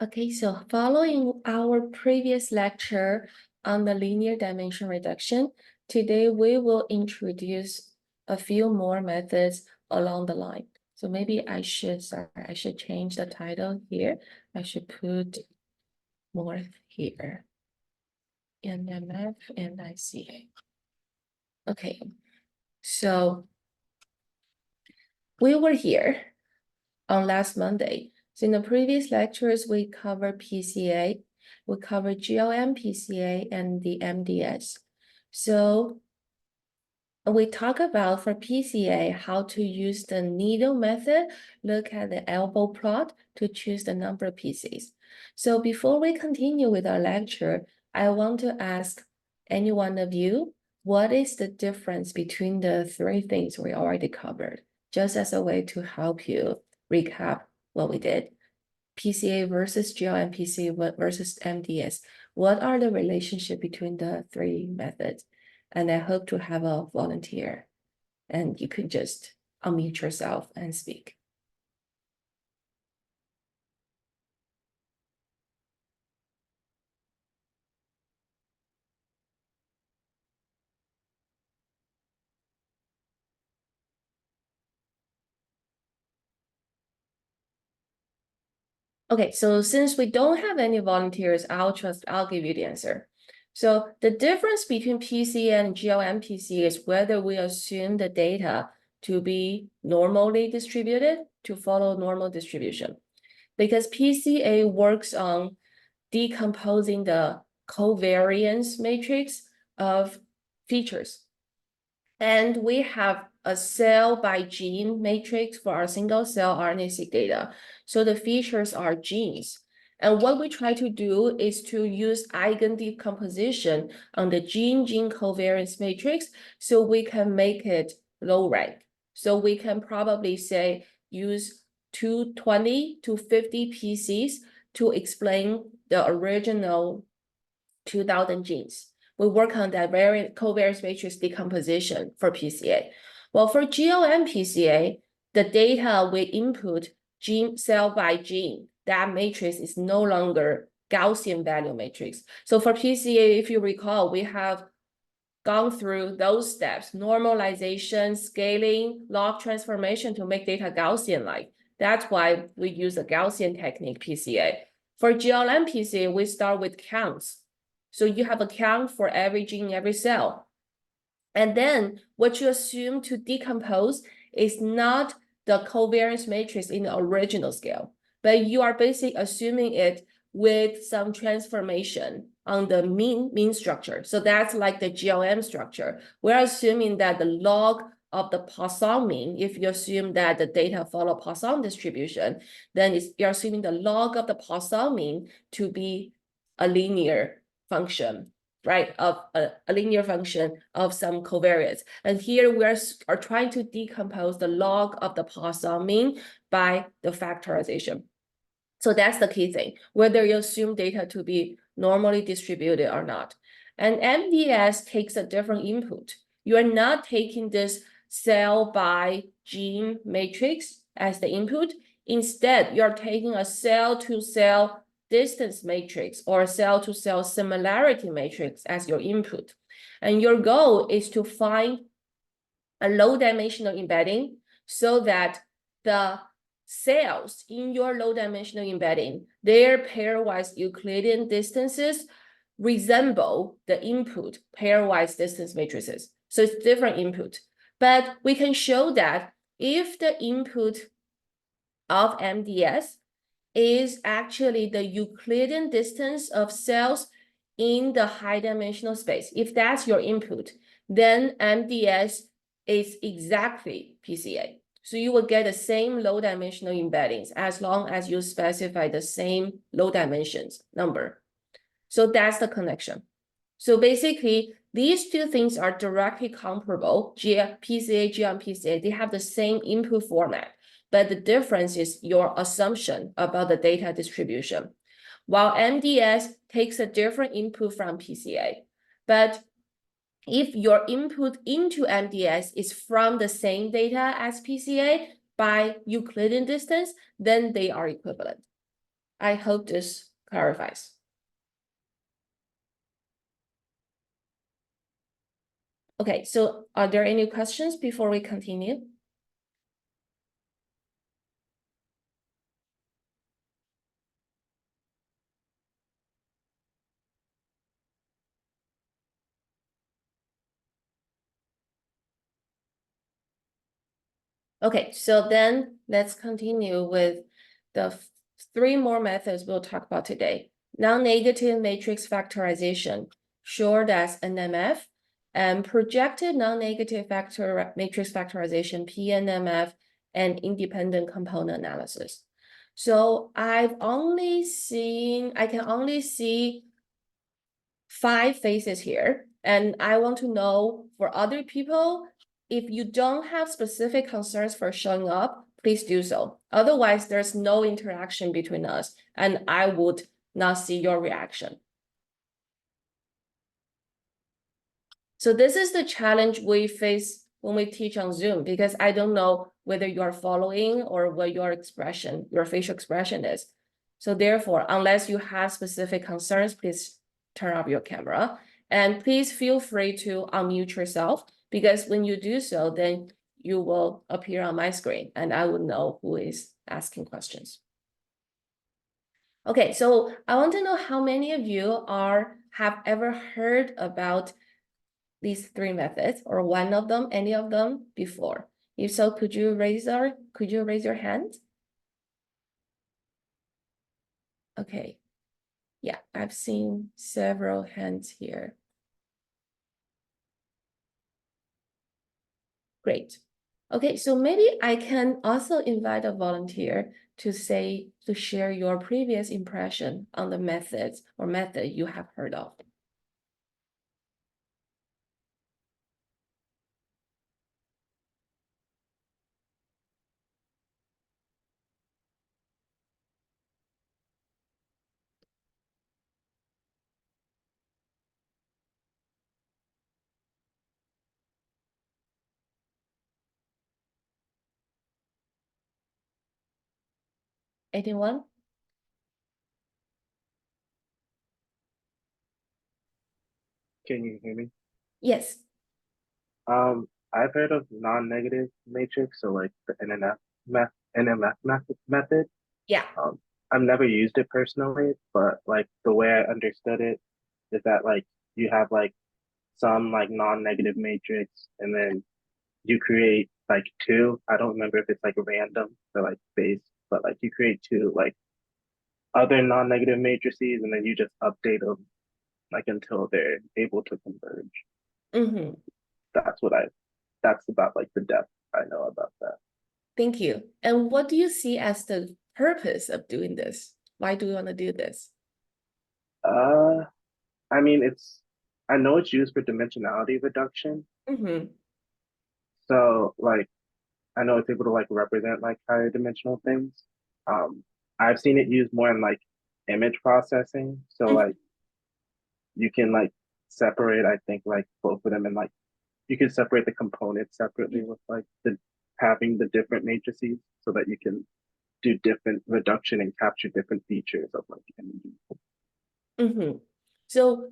Okay, so following our previous lecture on the linear dimension reduction, today we will introduce a few more methods along the line. So maybe I should change the title here. I should put more here. NMF and ICA. Okay, so we were here on last Monday. So in the previous lectures, we covered PCA, we covered GLM, PCA, and the MDS. So we talk about for PCA, how to use the needle method, look at the elbow plot to choose the number of PCs. So before we continue with our lecture, I want to ask any one of you, what is the difference between the three things we already covered? Just as a way to help you recap what we did. PCA versus GLM, PCA versus MDS. What are the relationship between the three methods? And I hope to have a volunteer and you could just unmute yourself and speak. Okay, so since we don't have any volunteers, I'll give you the answer. So the difference between PCA and GLM PCA is whether we assume the data to be normally distributed to follow normal distribution. Because PCA works on decomposing the covariance matrix of features. And we have a cell by gene matrix for our single cell RNA-seq data. So the features are genes. And what we try to do is to use eigen decomposition on the gene-gene covariance matrix so we can make it low rank. So we can probably say use 220 to 50 PCs to explain the original 2000 genes. We work on that covariance matrix decomposition for PCA. Well, for GLM PCA, the data we input gene cell by gene, that matrix is no longer Gaussian value matrix. So for PCA, if you recall, we have gone through those steps, normalization, scaling, log transformation to make data Gaussian-like. That's why we use the Gaussian technique PCA. For GLM PCA, we start with counts. So you have a count for every gene, every cell. And then what you assume to decompose is not the covariance matrix in the original scale, but you are basically assuming it with some transformation on the mean structure. So that's like the GLM structure. We're assuming that the log of the Poisson mean, if you assume that the data follow Poisson distribution, then you're assuming the log of the Poisson mean to be a linear function, right, of a linear function of some covariance. And here we are trying to decompose the log of the Poisson mean by the factorization. So that's the key thing, whether you assume data to be normally distributed or not. And MDS takes a different input. You are not taking this cell by gene matrix as the input. Instead, you're taking a cell-to-cell distance matrix or cell-to-cell similarity matrix as your input. And your goal is to find a low-dimensional embedding so that the cells in your low-dimensional embedding, their pairwise Euclidean distances resemble the input pairwise distance matrices. So it's different input. But we can show that if the input of MDS is actually the Euclidean distance of cells in the high dimensional space. If that's your input, then MDS is exactly PCA. So you will get the same low dimensional embeddings as long as you specify the same low dimensions number. So that's the connection. So basically, these two things are directly comparable. PCA, GLM, PCA, they have the same input format. But the difference is your assumption about the data distribution. While MDS takes a different input from PCA. But if your input into MDS is from the same data as PCA by Euclidean distance, then they are equivalent. I hope this clarifies. Okay, so are there any questions before we continue? Okay, so then let's continue with the three more methods we'll talk about today. Non-negative matrix factorization, short as NMF, and projected non-negative matrix factorization, PNMF, and independent component analysis. So I can only see 5 phases here, and I want to know for other people, if you don't have specific concerns for showing up, please do so. Otherwise, there's no interaction between us, and I would not see your reaction. So this is the challenge we face when we teach on Zoom, because I don't know whether you are following or what your facial expression is. So therefore, unless you have specific concerns, please turn off your camera. And please feel free to unmute yourself, because when you do so, then you will appear on my screen and I will know who is asking questions. Okay, so I want to know how many of you have ever heard about these 3 methods or one of them, any of them before. If so, could you raise your hand? Okay. Yeah, I've seen several hands here. Great. Okay, so maybe I can also invite a volunteer to share your previous impression on the methods or method you have heard of. Anyone? Can you hear me? Yes. I've heard of non-negative matrix, so like the NMF method. Yeah. I've never used it personally, but like the way I understood it is that like you have like some like non-negative matrix, and then you create like two. I don't remember if it's like random or like base, but like you create two like other non-negative matrices, and then you just update them like until they're able to converge. Mm-hmm. That's what I that's about like the depth I know about that. Thank you. And what do you see as the purpose of doing this? Why do you want to do this? Uh, I mean, I know it's used for dimensionality reduction. Mm-hmm. So like, I know it's able to like represent like higher dimensional things. Um, I've seen it used more in like image processing. So like, you can like separate, I think like both of them, and like you can separate the components separately with like the having the different matrices so that you can do different reduction and capture different features of like images. Mm-hmm. So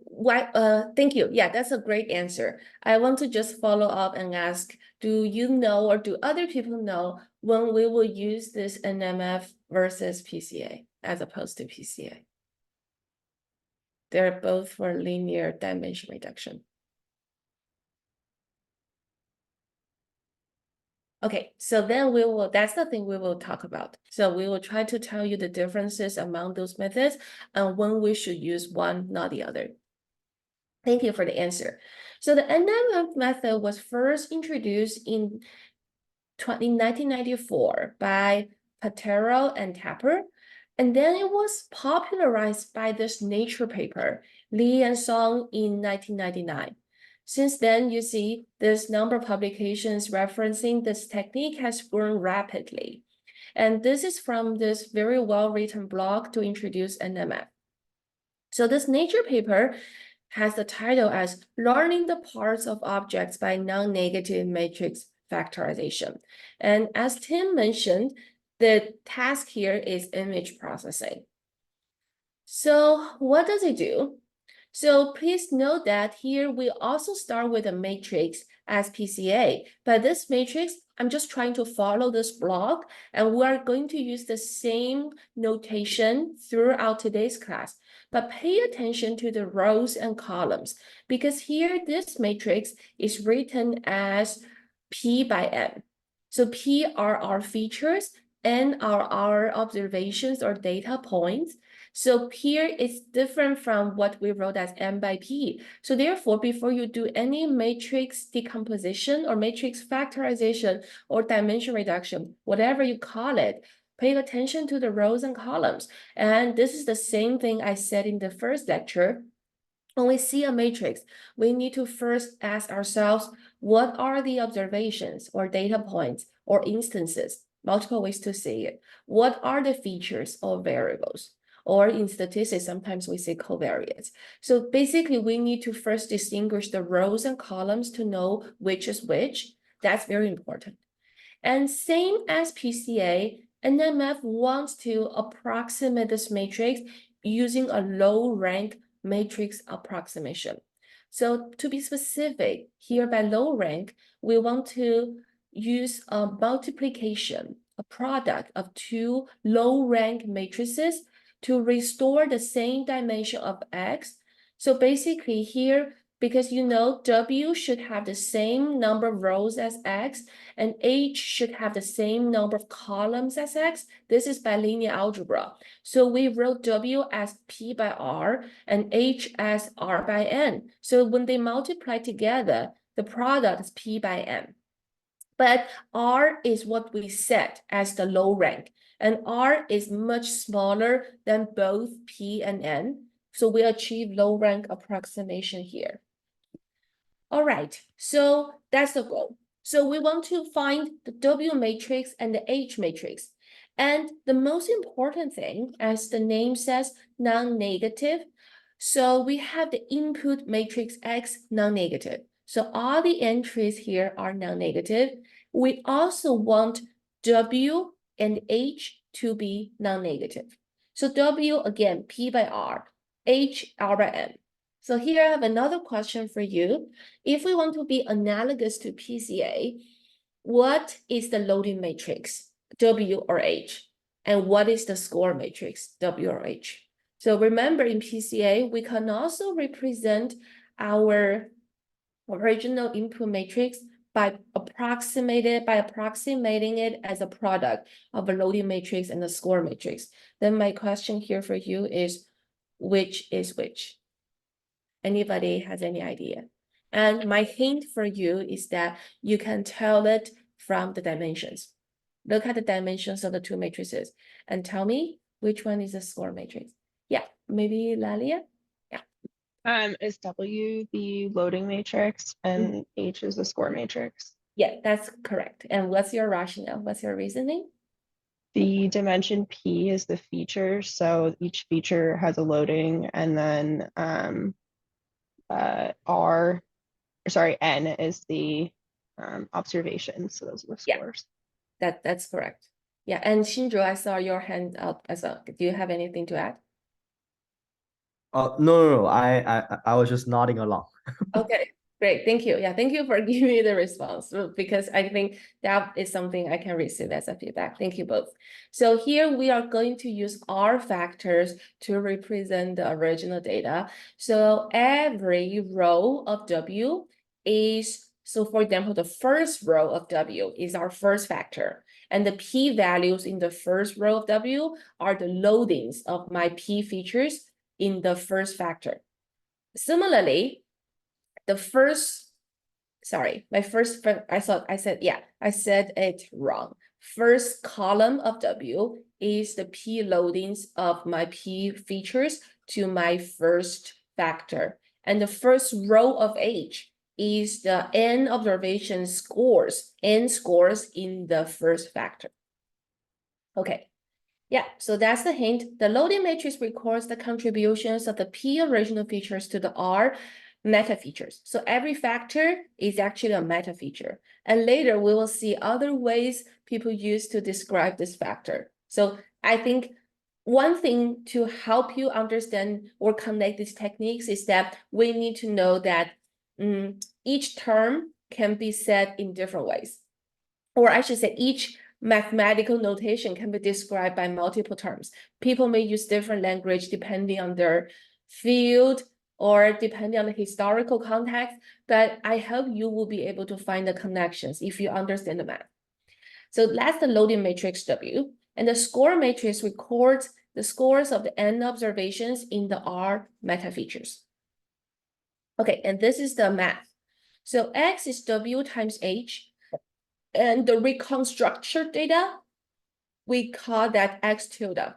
thank you. Yeah, that's a great answer. I want to just follow up and ask, do you know or do other people know when we will use this NMF versus PCA as opposed to PCA? They're both for linear dimension reduction. Okay, so then that's the thing we will talk about. So we will try to tell you the differences among those methods and when we should use one, not the other. Thank you for the answer. So the NMF method was first introduced in 1994 by Patero and Tapper, and then it was popularized by this Nature paper, Lee and Song in 1999. Since then, you see this number of publications referencing this technique has grown rapidly. And this is from this very well-written blog to introduce NMF. So this Nature paper has the title as Learning the Parts of Objects by Non-Negative Matrix Factorization. And as Tim mentioned, the task here is image processing. So what does it do? So please note that here we also start with a matrix as PCA, but this matrix, I'm just trying to follow this block, and we're going to use the same notation throughout today's class. But pay attention to the rows and columns, because here this matrix is written as P by N. So P are our features, N are our observations or data points. So here it's different from what we wrote as M by P. So therefore, before you do any matrix decomposition or matrix factorization or dimension reduction, whatever you call it, pay attention to the rows and columns. And this is the same thing I said in the first lecture. When we see a matrix, we need to first ask ourselves, what are the observations or data points or instances? Multiple ways to say it. What are the features or variables? Or in statistics, sometimes we say covariates. So basically, we need to first distinguish the rows and columns to know which is which. That's very important. And same as PCA, NMF wants to approximate this matrix using a low rank matrix approximation. So to be specific, here by low rank, we want to use a multiplication, a product of two low rank matrices to restore the same dimension of X. So basically here, because you know W should have the same number of rows as X, and H should have the same number of columns as X. This is by linear algebra. So we wrote W as P by R and H as R by N. So when they multiply together, the product is P by N. But R is what we set as the low rank, and R is much smaller than both P and N. So we achieve low rank approximation here. All right, so that's the goal. So we want to find the W matrix and the H matrix. And the most important thing, as the name says, non-negative. So we have the input matrix X non-negative. So all the entries here are non-negative. We also want W and H to be non-negative. So W, again, P by R, H, R by N. So here I have another question for you. If we want to be analogous to PCA, what is the loading matrix, W or H? And what is the score matrix, W or H? So remember in PCA, we can also represent our original input matrix by approximating it as a product of a loading matrix and a score matrix. Then my question here for you is, which is which? Anybody has any idea? And my hint for you is that you can tell it from the dimensions. Look at the dimensions of the two matrices and tell me which one is the score matrix. Yeah, maybe Lalia? Yeah. Is W the loading matrix and H is the score matrix? Yeah, that's correct. And what's your rationale? What's your reasoning? The dimension P is the feature, so each feature has a loading, and then N is the observation. So those are the Yeah. scores. That's correct. Yeah, and Shinjo, I saw your hand up as well. Do you have anything to add? No. I was just nodding along. Okay, great. Thank you. Yeah, thank you for giving me the response because I think that is something I can receive as a feedback. Thank you both. So here we are going to use R factors to represent the original data. So every row of W is, so for example, the first row of W is our first factor. And the P values in the first row of W are the loadings of my P features in the first factor. Similarly, the first, sorry, I said it wrong. First column of W is the P loadings of my P features to my first factor. And the first row of H is the N observation scores, N scores in the first factor. Okay. Yeah, so that's the hint. The loading matrix records the contributions of the P original features to the R meta features. So every factor is actually a meta feature. And later we will see other ways people use to describe this factor. So I think one thing to help you understand or connect these techniques is that we need to know that each term can be said in different ways. Or I should say each mathematical notation can be described by multiple terms. People may use different language depending on their field or depending on the historical context, but I hope you will be able to find the connections if you understand the math. So that's the loading matrix W, and the score matrix records the scores of the N observations in the R meta features. Okay, and this is the math. So X is W times H, and the reconstructed data, we call that X tilde.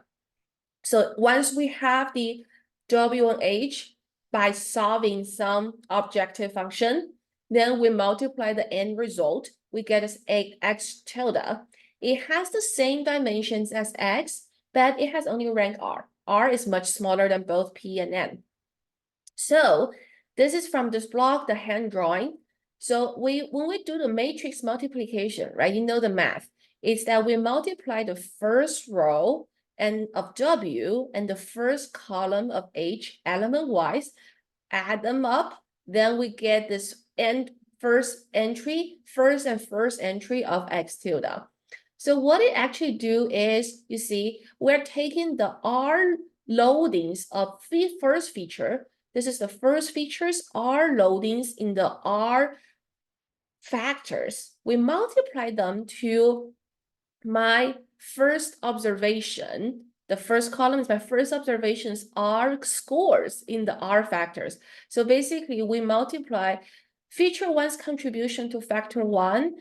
So once we have the W and H by solving some objective function, then we multiply the end result, we get X tilde. It has the same dimensions as X, but it has only rank R. R is much smaller than both P and N. So this is from this block, the hand drawing. So when we do the matrix multiplication, right, you know the math, is that we multiply the first row and of W and the first column of H element wise, add them up, then we get this first entry of X tilde. So what it actually do is, you see, we're taking the R loadings of the first feature. This is the first features, R loadings in the R factors. We multiply them to my first observation. The first column is my first observations R scores in the R factors. So basically we multiply feature one's contribution to factor one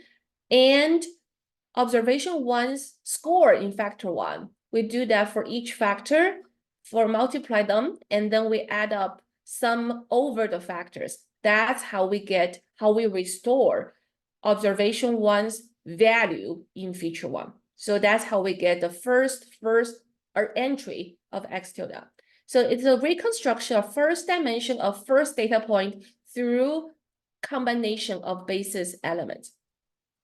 and observation one's score in factor one. We do that for each factor, multiply them, and then we add up sum over the factors. That's how we restore observation one's value in feature one. So that's how we get the first entry of X tilde. So it's a reconstruction of first dimension of first data point through combination of basis elements.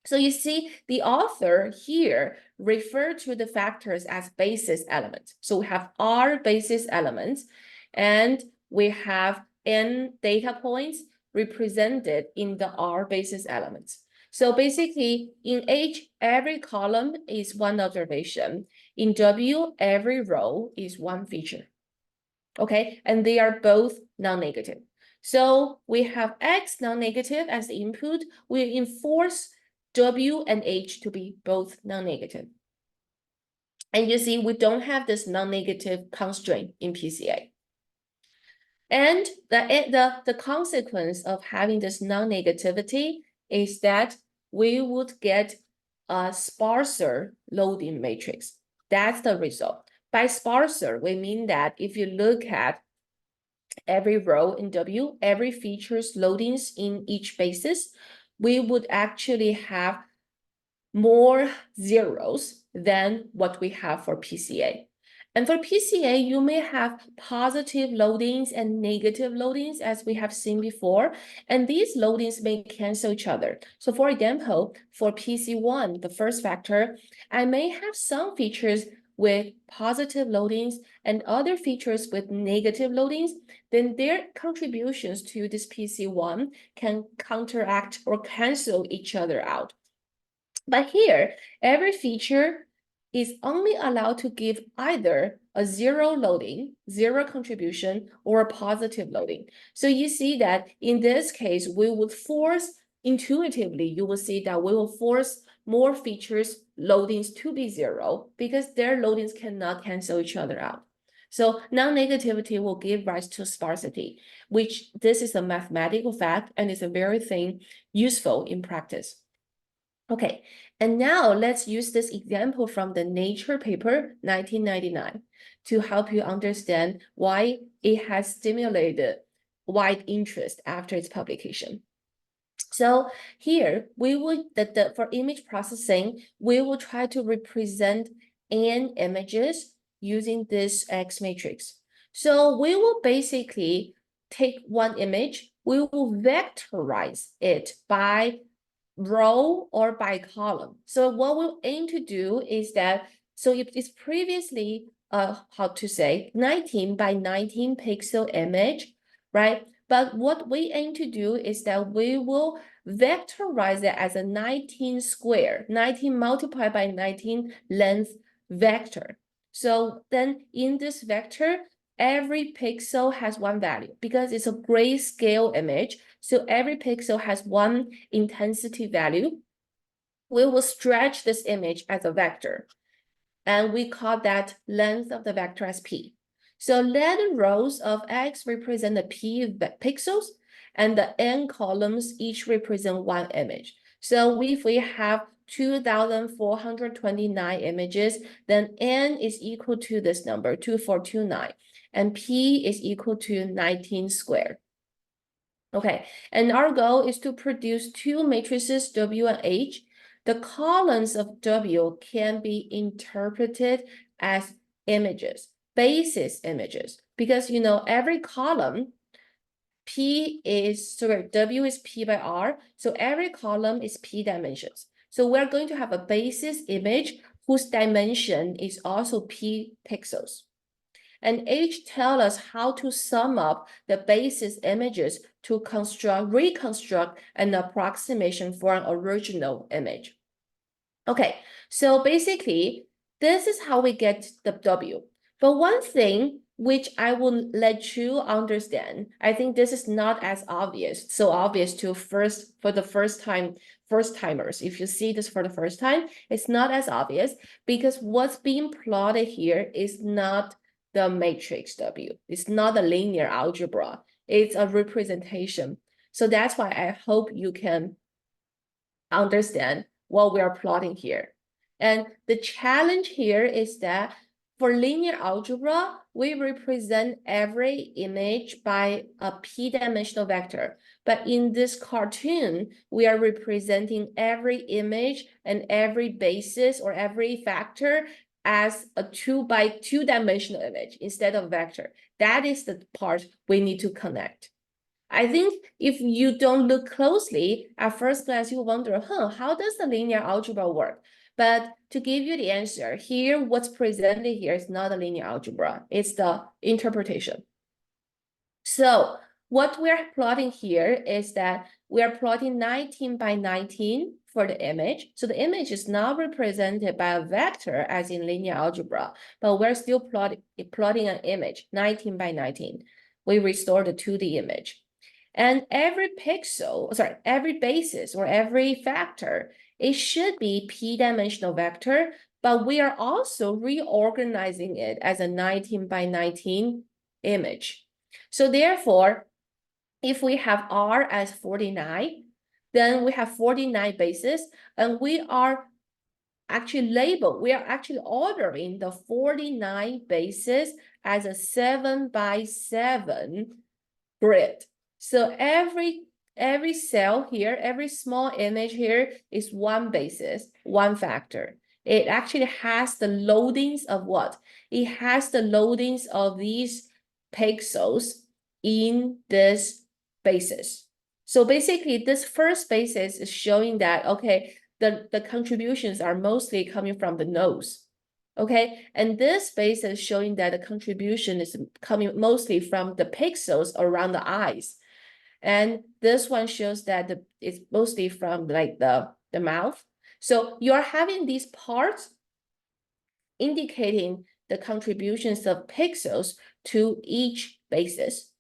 So you see the author here refer to the factors as basis elements. So we have R basis elements and we have N data points represented in the R basis elements. So basically in H, every column is one observation. In W, every row is one feature. Okay, and they are both non-negative. So we have X non-negative as the input. We enforce W and H to be both non-negative. And you see, we don't have this non-negative constraint in PCA. And the consequence of having this non-negativity is that we would get a sparser loading matrix. That's the result. By sparser, we mean that if you look at every row in W, every feature's loadings in each basis, we would actually have more zeros than what we have for PCA. And for PCA, you may have positive loadings and negative loadings as we have seen before, and these loadings may cancel each other. So for example, for PC1, the first factor, I may have some features with positive loadings and other features with negative loadings, then their contributions to this PC1 can counteract or cancel each other out. But here, every feature is only allowed to give either a zero loading, zero contribution, or a positive loading. So you see that in this case, we would force, intuitively, you will see that we will force more features loadings to be zero because their loadings cannot cancel each other out. So non-negativity will give rise to sparsity, which this is a mathematical fact and is a very thing useful in practice. Okay, and now let's use this example from the Nature paper 1999 to help you understand why it has stimulated wide interest after its publication. So here we will, for image processing, we will try to represent N images using this X matrix. So we will basically take one image, we will vectorize it by row or by column. So what we'll aim to do is that, so if it's previously how to say, 19 by 19 pixel image, right? But what we aim to do is that we will vectorize it as a 19 square, 19 multiplied by 19 length vector. So then in this vector, every pixel has one value because it's a grayscale image. So every pixel has one intensity value. We will stretch this image as a vector, and we call that length of the vector as p. So let the rows of x represent the p pixels, and the n columns each represent one image. So if we have 2,429 images, then n is equal to this number, 2429, and p is equal to 19 squared. Okay, and our goal is to produce two matrices, W and H. The columns of W can be interpreted as images, basis images, because every column, W is P by R, so every column is P dimensions. So we're going to have a basis image whose dimension is also P pixels. And H tells us how to sum up the basis images to reconstruct an approximation for an original image. Okay, so basically, this is how we get the W. But one thing which I will let you understand, I think this is not as obvious, so obvious to first timers. If you see this for the first time, it's not as obvious because what's being plotted here is not the matrix W. It's not a linear algebra. It's a representation. So that's why I hope you can understand what we are plotting here. And the challenge here is that for linear algebra, we represent every image by a p-dimensional vector. But in this cartoon, we are representing every image and every basis or every factor as a 2 by 2 dimensional image instead of vector. That is the part we need to connect. I think if you don't look closely, at first glance, you wonder, how does the linear algebra work? But to give you the answer, here, what's presented here is not a linear algebra. It's the interpretation. So what we're plotting here is that we are plotting 19 by 19 for the image. So the image is now represented by a vector as in linear algebra, but we're still plotting an image, 19 by 19. We restore the 2D image. And every basis or every factor, it should be p-dimensional vector, but we are also reorganizing it as a 19 by 19 image. So therefore, if we have R as 49, then we have 49 bases, and we are actually ordering the 49 bases as a 7 by 7 grid. So every cell here, every small image here is one basis, one factor. It actually has the loadings of what? It has the loadings of these pixels in this basis. So basically, this first basis is showing that, okay, the contributions are mostly coming from the nose. Okay, and this basis is showing that the contribution is coming mostly from the pixels around the eyes. And this one shows that it's mostly from like the mouth. So you're having these parts indicating the contributions of pixels to each basis.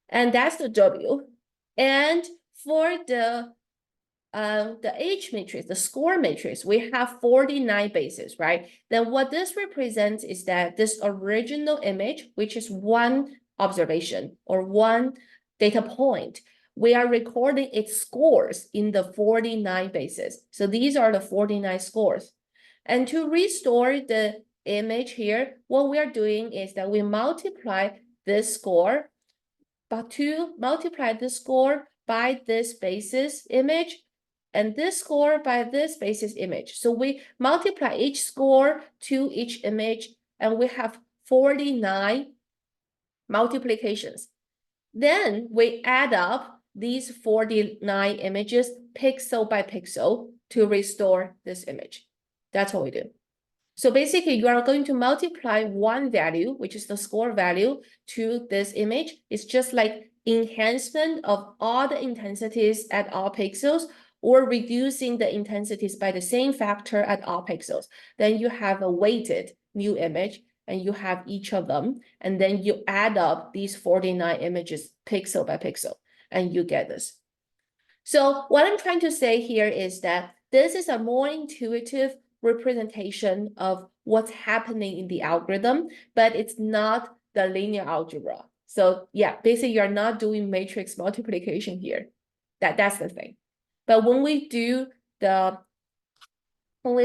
And that's the W. And for the H matrix, the score matrix, we have 49 bases, right? Then what this represents is that this original image, which is one observation or one data point, we are recording its scores in the 49 bases. So these are the 49 scores. And to restore the image here, what we are doing is that we multiply this score, but to multiply this score by this basis image, and this score by this basis image. So we multiply each score to each image, and we have 49 multiplications. Then we add up these 49 images pixel by pixel to restore this image. That's what we do. So basically, you are going to multiply one value, which is the score value, to this image. It's just like enhancement of all the intensities at all pixels, or reducing the intensities by the same factor at all pixels. Then you have a weighted new image, and you have each of them, and then you add up these 49 images pixel by pixel, and you get this. So what I'm trying to say here is that this is a more intuitive representation of what's happening in the algorithm, but it's not the linear algebra. So yeah, basically you're not doing matrix multiplication here. That's the thing. But when we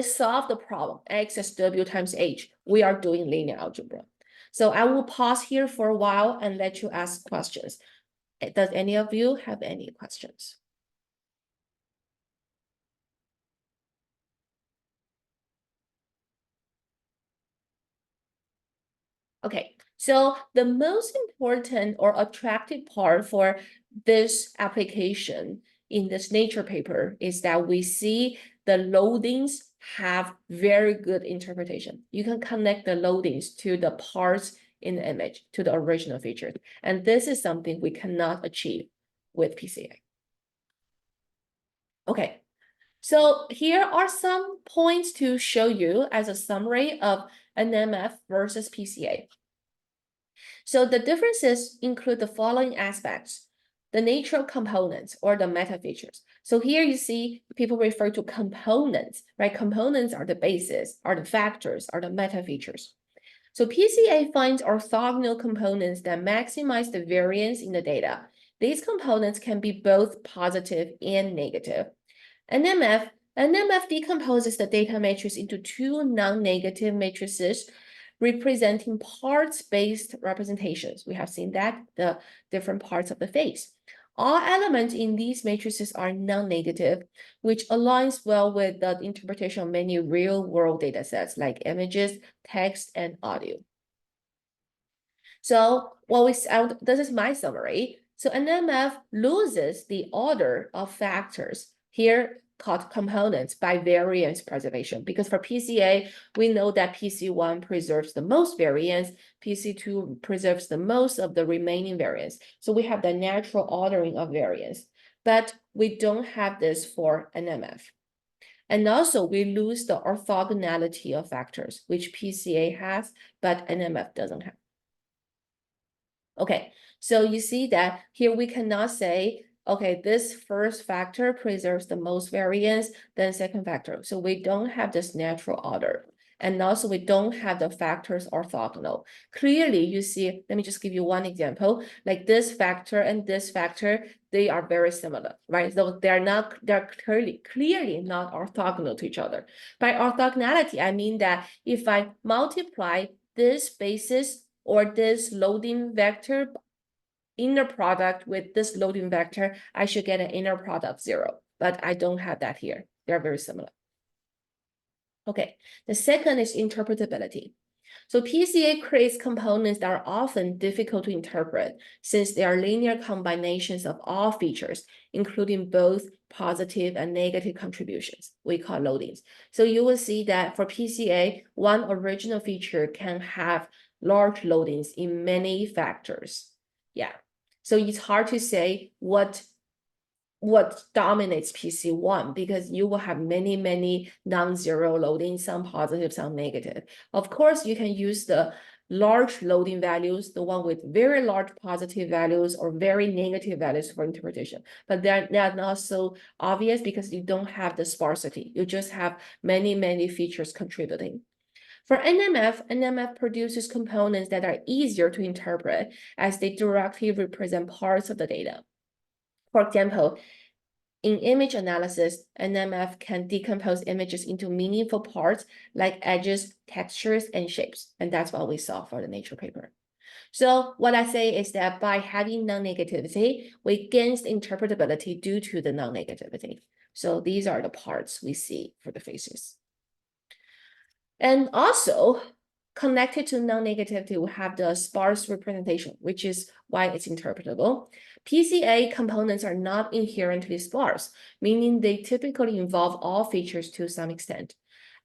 solve the problem, x is w times h, we are doing linear algebra. So I will pause here for a while and let you ask questions. Does any of you have any questions? Okay, so the most important or attractive part for this application in this Nature paper is that we see the loadings have very good interpretation. You can connect the loadings to the parts in the image, to the original features. And this is something we cannot achieve with PCA. Okay, so here are some points to show you as a summary of NMF versus PCA. So the differences include the following aspects: the natural components or the meta features. So here you see people refer to components, right? Components are the bases, are the factors, are the meta features. So PCA finds orthogonal components that maximize the variance in the data. These components can be both positive and negative. NMF decomposes the data matrix into two non-negative matrices representing parts-based representations. We have seen that, the different parts of the face. All elements in these matrices are non-negative, which aligns well with the interpretation of many real-world data sets like images, text, and audio. So this is my summary. So NMF loses the order of factors, here called components, by variance preservation, because for PCA, we know that PC1 preserves the most variance, PC2 preserves the most of the remaining variance. So we have the natural ordering of variance, but we don't have this for NMF. And also we lose the orthogonality of factors, which PCA has, but NMF doesn't have. Okay, so you see that here we cannot say, okay, this first factor preserves the most variance, then second factor. So we don't have this natural order. And also we don't have the factors orthogonal. Clearly you see, let me just give you one example, like this factor and this factor, they are very similar, right? So they're clearly not orthogonal to each other. By orthogonality, I mean that if I multiply this basis or this loading vector inner product with this loading vector, I should get an inner product of 0, but I don't have that here. They're very similar. Okay, the second is interpretability. So PCA creates components that are often difficult to interpret since they are linear combinations of all features, including both positive and negative contributions, we call loadings. So you will see that for PCA, one original feature can have large loadings in many factors. Yeah, so it's hard to say what dominates PC1 because you will have many non-zero loading, some positive, some negative. Of course, you can use the large loading values, the one with very large positive values or very negative values for interpretation, but they're not so obvious because you don't have the sparsity. You just have many features contributing. For NMF produces components that are easier to interpret as they directly represent parts of the data. For example, in image analysis, NMF can decompose images into meaningful parts like edges, textures, and shapes. And that's what we saw for the Nature paper. So what I say is that by having non-negativity, we gain interpretability due to the non-negativity. So these are the parts we see for the faces. And also, connected to non-negativity, we have the sparse representation, which is why it's interpretable. PCA components are not inherently sparse, meaning they typically involve all features to some extent.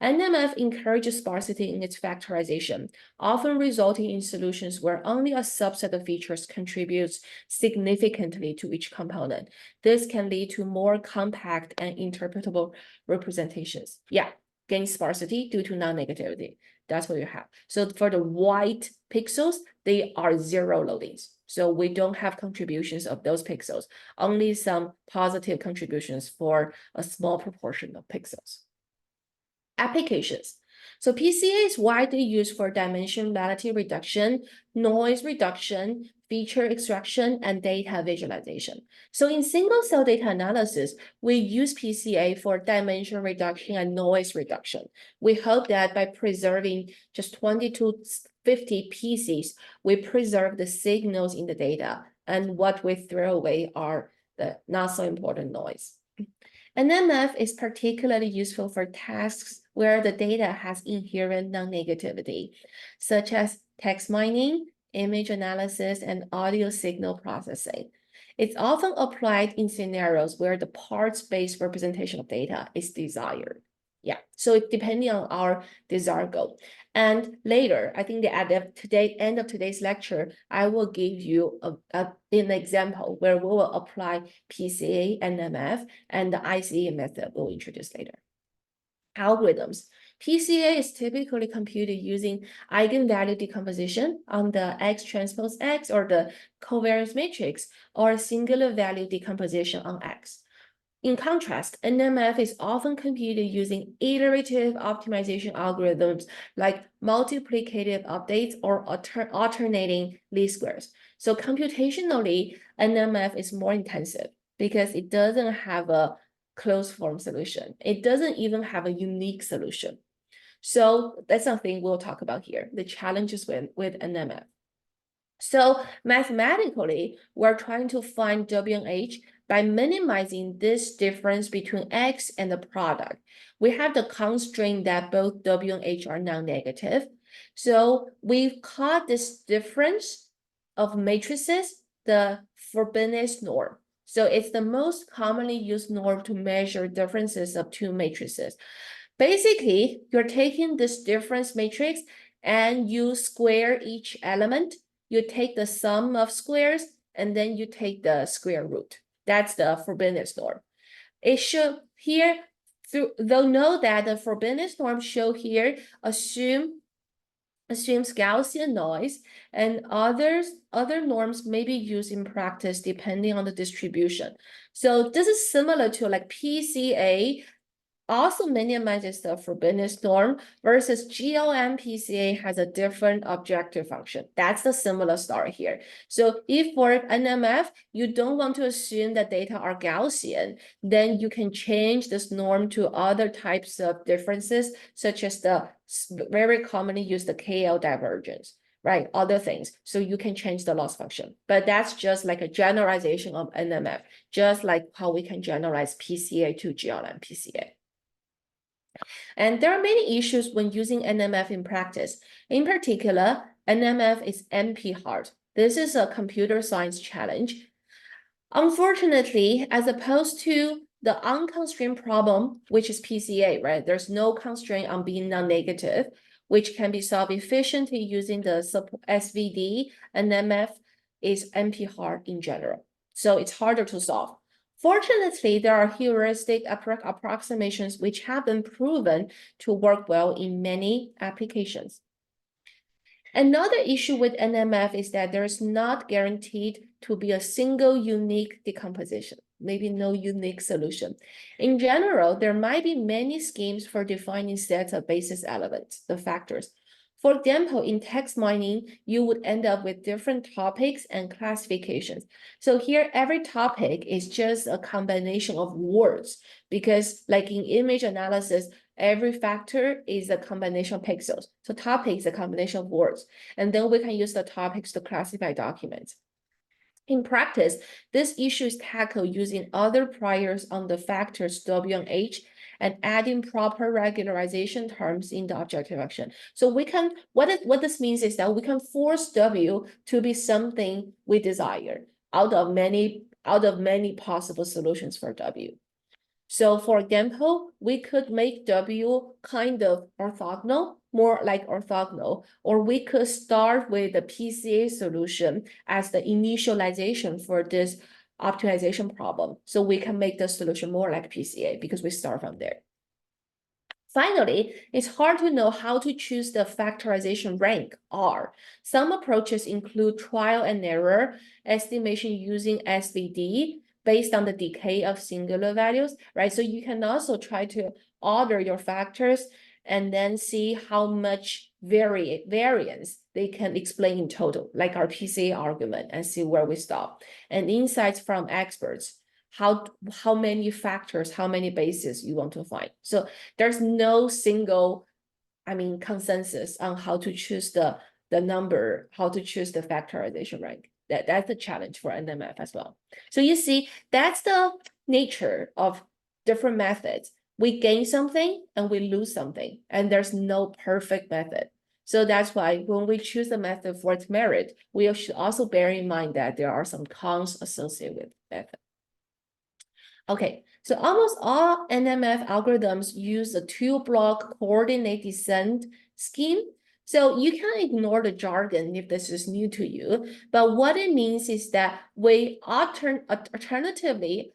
NMF encourages sparsity in its factorization, often resulting in solutions where only a subset of features contributes significantly to each component. This can lead to more compact and interpretable representations. Yeah, gain sparsity due to non-negativity. That's what you have. So for the white pixels, they are zero loadings. So we don't have contributions of those pixels, only some positive contributions for a small proportion of pixels. Applications. So PCA is widely used for dimensionality reduction, noise reduction, feature extraction, and data visualization. So in single cell data analysis, we use PCA for dimension reduction and noise reduction. We hope that by preserving just 20 to 50 PCs, we preserve the signals in the data, and what we throw away are the not so important noise. NMF is particularly useful for tasks where the data has inherent non-negativity, such as text mining, image analysis, and audio signal processing. It's often applied in scenarios where the parts-based representation of data is desired. Yeah, so it depending on our desired goal. And later, I think at the end of today's lecture, I will give you an example where we will apply PCA, NMF, and the ICE method we'll introduce later. Algorithms. PCA is typically computed using eigenvalue decomposition on the X transpose X or the covariance matrix, or singular value decomposition on X. In contrast, NMF is often computed using iterative optimization algorithms like multiplicative updates or alternating least squares. So computationally, NMF is more intensive because it doesn't have a closed form solution. It doesn't even have a unique solution. So that's something we'll talk about here, the challenges with NMF. So mathematically, we're trying to find W and H by minimizing this difference between X and the product. We have the constraint that both W and H are non-negative. So we've called this difference of matrices the Frobenius norm. So it's the most commonly used norm to measure differences of two matrices. Basically, you're taking this difference matrix and you square each element. You take the sum of squares, and then you take the square root. That's the Frobenius norm. It should here, they'll know that the Frobenius norm show here assumes Gaussian noise, and other norms may be used in practice depending on the distribution. So this is similar to like PCA also minimizes the Frobenius norm versus GLM-PCA has a different objective function. That's the similar story here. So if for NMF, you don't want to assume that data are Gaussian, then you can change this norm to other types of differences, such as the very commonly used the KL divergence, right? Other things. So you can change the loss function. But that's just like a generalization of NMF, just like how we can generalize PCA to GLM-PCA. And there are many issues when using NMF in practice. In particular, NMF is NP hard. This is a computer science challenge. Unfortunately, as opposed to the unconstrained problem, which is PCA, right? There's no constraint on being non-negative, which can be solved efficiently using the SVD. NMF is NP hard in general. So it's harder to solve. Fortunately, there are heuristic approximations which have been proven to work well in many applications. Another issue with NMF is that there is not guaranteed to be a single unique decomposition, maybe no unique solution. In general, there might be many schemes for defining sets of basis elements, the factors. For example, in text mining, you would end up with different topics and classifications. So here, every topic is just a combination of words, because like in image analysis, every factor is a combination of pixels. So topic is a combination of words. And then we can use the topics to classify documents. In practice, this issue is tackled using other priors on the factors W and H and adding proper regularization terms in the objective function. So we can, what this means is that we can force W to be something we desire out of many possible solutions for W. So for example, we could make W kind of orthogonal, more like orthogonal, or we could start with the PCA solution as the initialization for this optimization problem. So we can make the solution more like PCA because we start from there. Finally, it's hard to know how to choose the factorization rank, R. Some approaches include trial and error estimation using SVD based on the decay of singular values, right? So you can also try to order your factors and then see how much variance they can explain in total, like our PCA argument, and see where we stop. And insights from experts, how many factors, how many bases you want to find. So there's no single, consensus on how to choose the number, how to choose the factorization rank. That's the challenge for NMF as well. So you see, that's the nature of different methods. We gain something and we lose something, and there's no perfect method. So that's why when we choose a method for its merit, we should also bear in mind that there are some cons associated with method. Okay, so almost all NMF algorithms use a two-block coordinate descent scheme. So you can ignore the jargon if this is new to you, but what it means is that we alternatively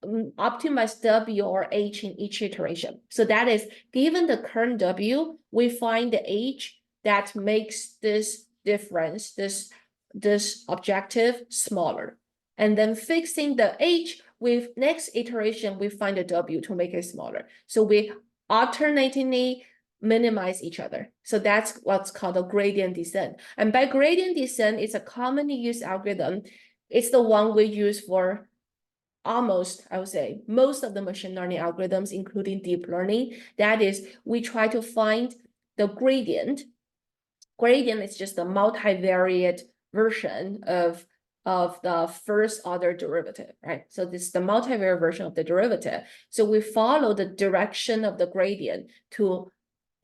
optimize W or H in each iteration. So that is, given the current W, we find the H that makes this difference, this objective smaller. And then fixing the H with next iteration, we find a W to make it smaller. So we alternatingly minimize each other. So that's what's called a gradient descent. And by gradient descent, it's a commonly used algorithm. It's the one we use for almost, I would say, most of the machine learning algorithms, including deep learning. That is, we try to find the gradient. Gradient is just a multivariate version of the first order derivative, right? So this is the multivariate version of the derivative. So we follow the direction of the gradient to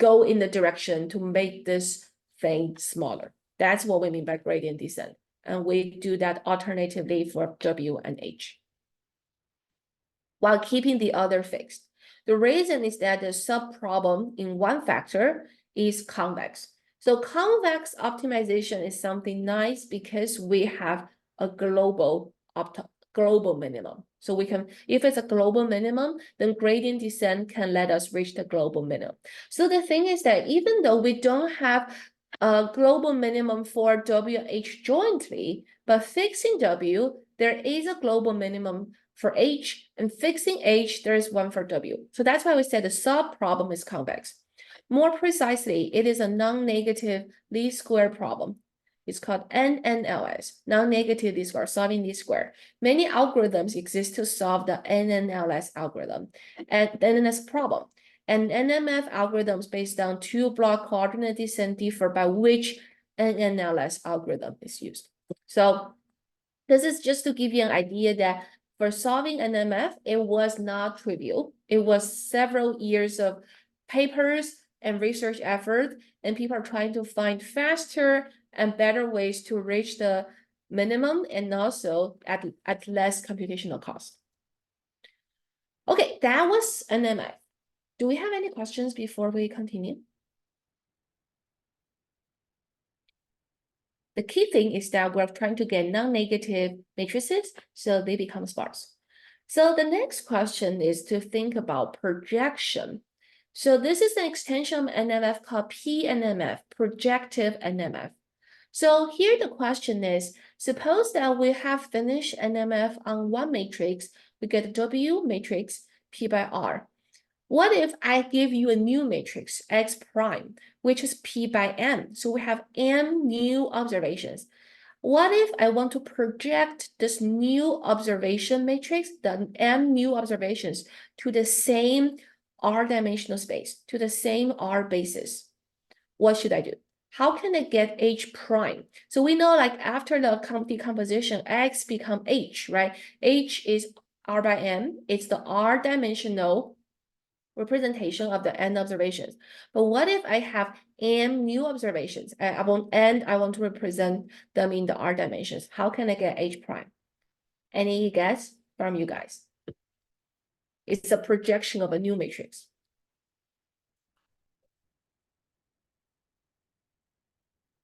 go in the direction to make this thing smaller. That's what we mean by gradient descent. And we do that alternatively for W and H, while keeping the other fixed. The reason is that the subproblem in one factor is convex. So convex optimization is something nice because we have a global minimum. So we can, if it's a global minimum, then gradient descent can let us reach the global minimum. So the thing is that even though we don't have a global minimum for WH jointly, but fixing W, there is a global minimum for H, and fixing H, there is one for W. So that's why we said the subproblem is convex. More precisely, it is a non-negative least square problem. It's called NNLS, non-negative least square, solving least square. Many algorithms exist to solve the NNLS algorithm, and NNLS problem. And NMF algorithms based on two-block coordinate descent differ by which NNLS algorithm is used. So this is just to give you an idea that for solving NMF, it was not trivial. It was several years of papers and research effort, and people are trying to find faster and better ways to reach the minimum and also at less computational cost. Okay, that was NMF. Do we have any questions before we continue? The key thing is that we're trying to get non-negative matrices, so they become sparse. So the next question is to think about projection. So this is an extension of NMF called PNMF, projective NMF. So here the question is, suppose that we have finished NMF on one matrix, we get W matrix P by R. What if I give you a new matrix, X prime, which is P by M? So we have M new observations. What if I want to project this new observation matrix, the M new observations, to the same R dimensional space, to the same R basis? What should I do? How can I get H prime? So we know, like, after the decomposition, X become H, right? H is R by M. It's the R dimensional representation of the N observations. But what if I have M new observations and I want to represent them in the R dimensions? How can I get H prime? Any guess from you guys? It's a projection of a new matrix.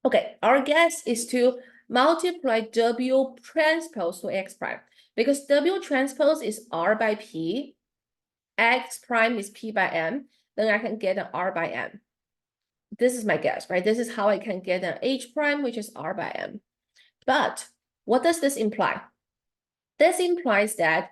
Okay, our guess is to multiply W transpose to X prime, because W transpose is R by P, X prime is P by M, then I can get an R by M. This is my guess, right? This is how I can get an H prime, which is R by M. But what does this imply? This implies that,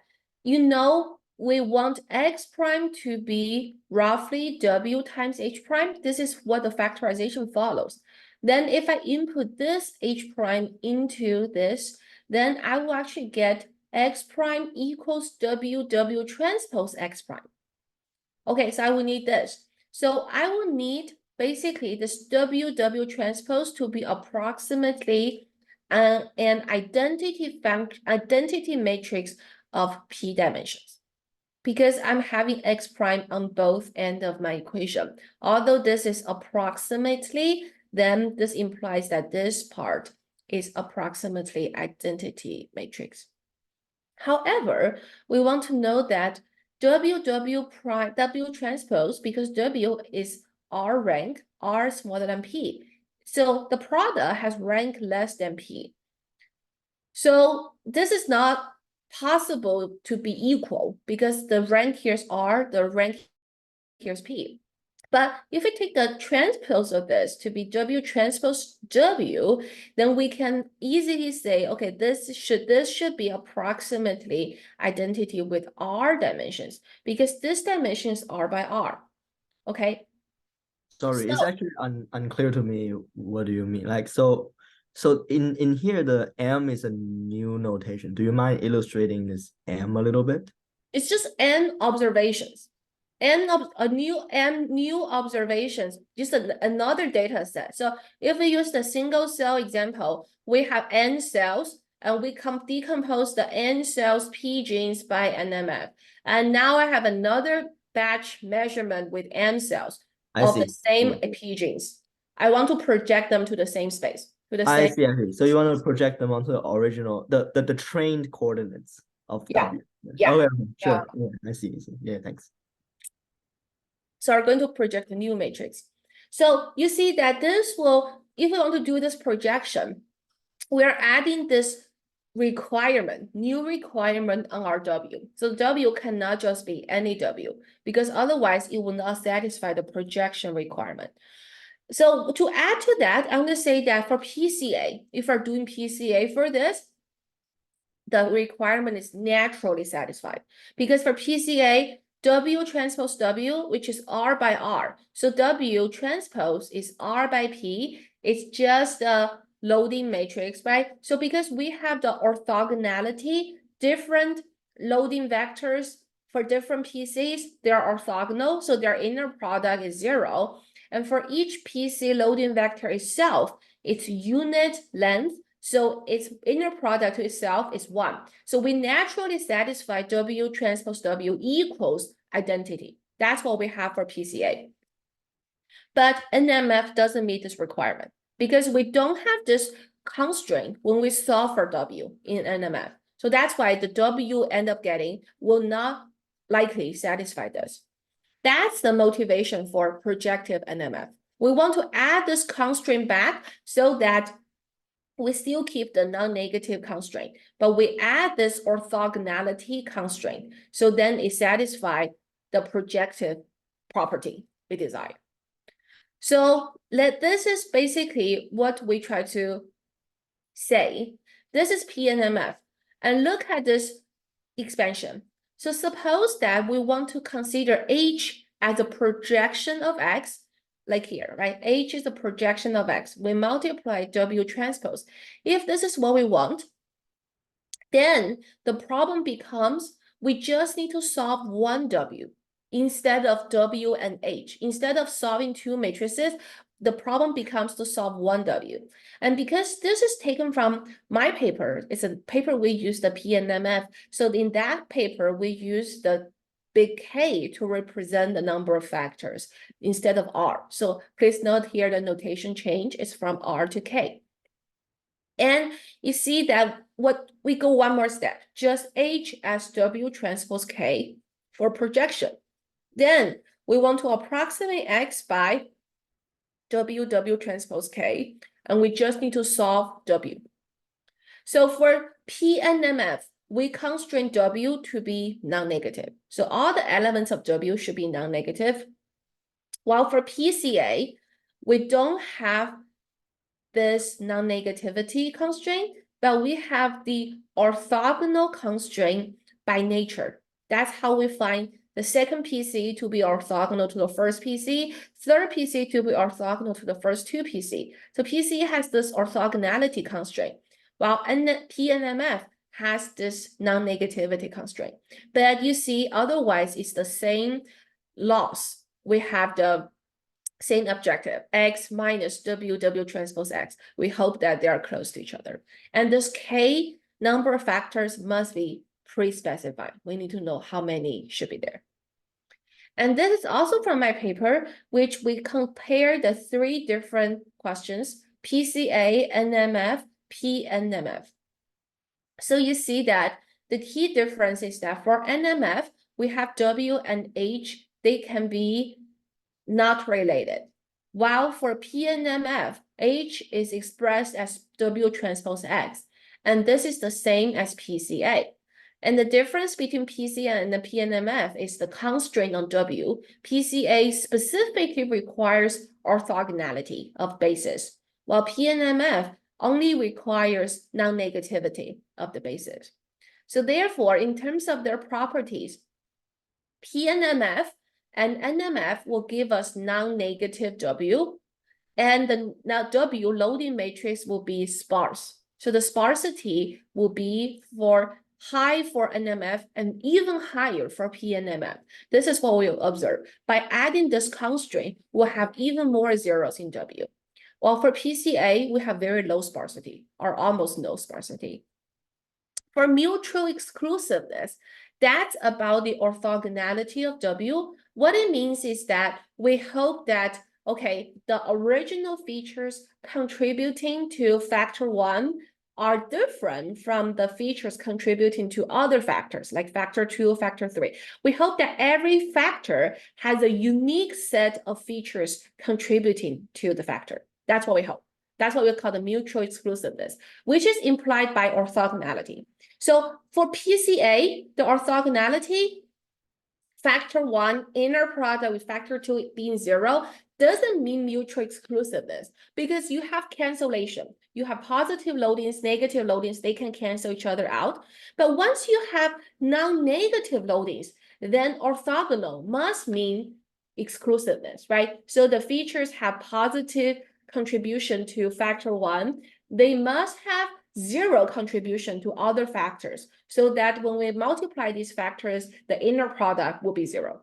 we want X prime to be roughly W times H prime. This is what the factorization follows. Then if I input this H prime into this, then I will actually get X prime equals W transpose X prime. Okay, so I will need this. So I will need basically this W transpose to be approximately an identity matrix of P dimensions, because I'm having X prime on both ends of my equation. Although this is approximately, then this implies that this part is approximately identity matrix. However, we want to know that W transpose, because W is R rank, R smaller than P. So the product has rank less than P. So this is not possible to be equal, because the rank here is R, the rank here is P. But if we take the transpose of this to be W transpose W, then we can easily say, okay, this should be approximately identity with R dimensions, because this dimension is R by R. Okay. Sorry, it's actually unclear to me. What do you mean? Like, so in here, the M is a new notation. Do you mind illustrating this M a little bit? It's just N observations. New observations, just another data set. So if we use the single cell example, we have N cells, and we decompose the N cells P genes by NMF. And now I have another batch measurement with M cells of the same P genes. I want to project them to the same space. I see. So you want to project them onto the original, the trained coordinates of W. Yeah. Okay, sure. Yeah, I see. Yeah, thanks. So we're going to project a new matrix. So you see that this will, if we want to do this projection, we're adding this new requirement on our W. So W cannot just be any W, because otherwise it will not satisfy the projection requirement. So to add to that, I'm going to say that for PCA, if we're doing PCA for this, the requirement is naturally satisfied, because for PCA, W transpose W, which is R by R. So W transpose is R by P. It's just a loading matrix, right? So because we have the orthogonality, different loading vectors for different PCs, they're orthogonal, so their inner product is 0. And for each PC loading vector itself, its unit length, so its inner product to itself is 1. So we naturally satisfy W transpose W equals identity. That's what we have for PCA. But NMF doesn't meet this requirement, because we don't have this constraint when we solve for W in NMF. So that's why the W end up getting will not likely satisfy this. That's the motivation for projective NMF. We want to add this constraint back so that we still keep the non-negative constraint, but we add this orthogonality constraint. So then it satisfies the projective property we desire. So this is basically what we try to say. This is PNMF. And look at this expansion. So suppose that we want to consider H as a projection of X, like here, right? H is a projection of X. We multiply W transpose. If this is what we want, then the problem becomes we just need to solve one W instead of W and H. Instead of solving two matrices, the problem becomes to solve one W. And because this is taken from my paper, it's a paper we use the PNMF. So in that paper, we use the big K to represent the number of factors instead of R. So please note here the notation change is from R to K. And you see that we go one more step, just H as W transpose K. for projection. Then we want to approximate X by W transpose K, and we just need to solve W. So for PNMF, we constrain W to be non-negative. So all the elements of W should be non-negative. While for PCA, we don't have this non-negativity constraint, but we have the orthogonal constraint by nature. That's how we find the second PC to be orthogonal to the first PC, third PC to be orthogonal to the first two PC. So PC has this orthogonality constraint, while PNMF has this non-negativity constraint. But you see, otherwise it's the same loss. We have the same objective, X minus W transpose X. We hope that they are close to each other. And this K number of factors must be pre-specified. We need to know how many should be there. And this is also from my paper, which we compare the three different questions, PCA, NMF, PNMF. So you see that the key difference is that for NMF, we have W and H, they can be not related. While for PNMF, H is expressed as W transpose X, and this is the same as PCA. And the difference between PCA and the PNMF is the constraint on W. PCA specifically requires orthogonality of bases, while PNMF only requires non-negativity of the bases. So therefore, in terms of their properties, PNMF and NMF will give us non-negative W, and the now W loading matrix will be sparse. So the sparsity will be high for NMF and even higher for PNMF. This is what we'll observe. By adding this constraint, we'll have even more zeros in W. While for PCA, we have very low sparsity or almost no sparsity. For mutual exclusiveness, that's about the orthogonality of W. What it means is that we hope that, okay, the original features contributing to factor 1 are different from the features contributing to other factors, like factor 2, factor 3. We hope that every factor has a unique set of features contributing to the factor. That's what we hope. That's what we call the mutual exclusiveness, which is implied by orthogonality. So for PCA, the orthogonality, factor 1 inner product with factor 2 being 0 doesn't mean mutual exclusiveness, because you have cancellation. You have positive loadings, negative loadings, they can cancel each other out. But once you have non-negative loadings, then orthogonal must mean exclusiveness, right? So the features have positive contribution to factor 1. They must have 0 contribution to other factors, so that when we multiply these factors, the inner product will be 0.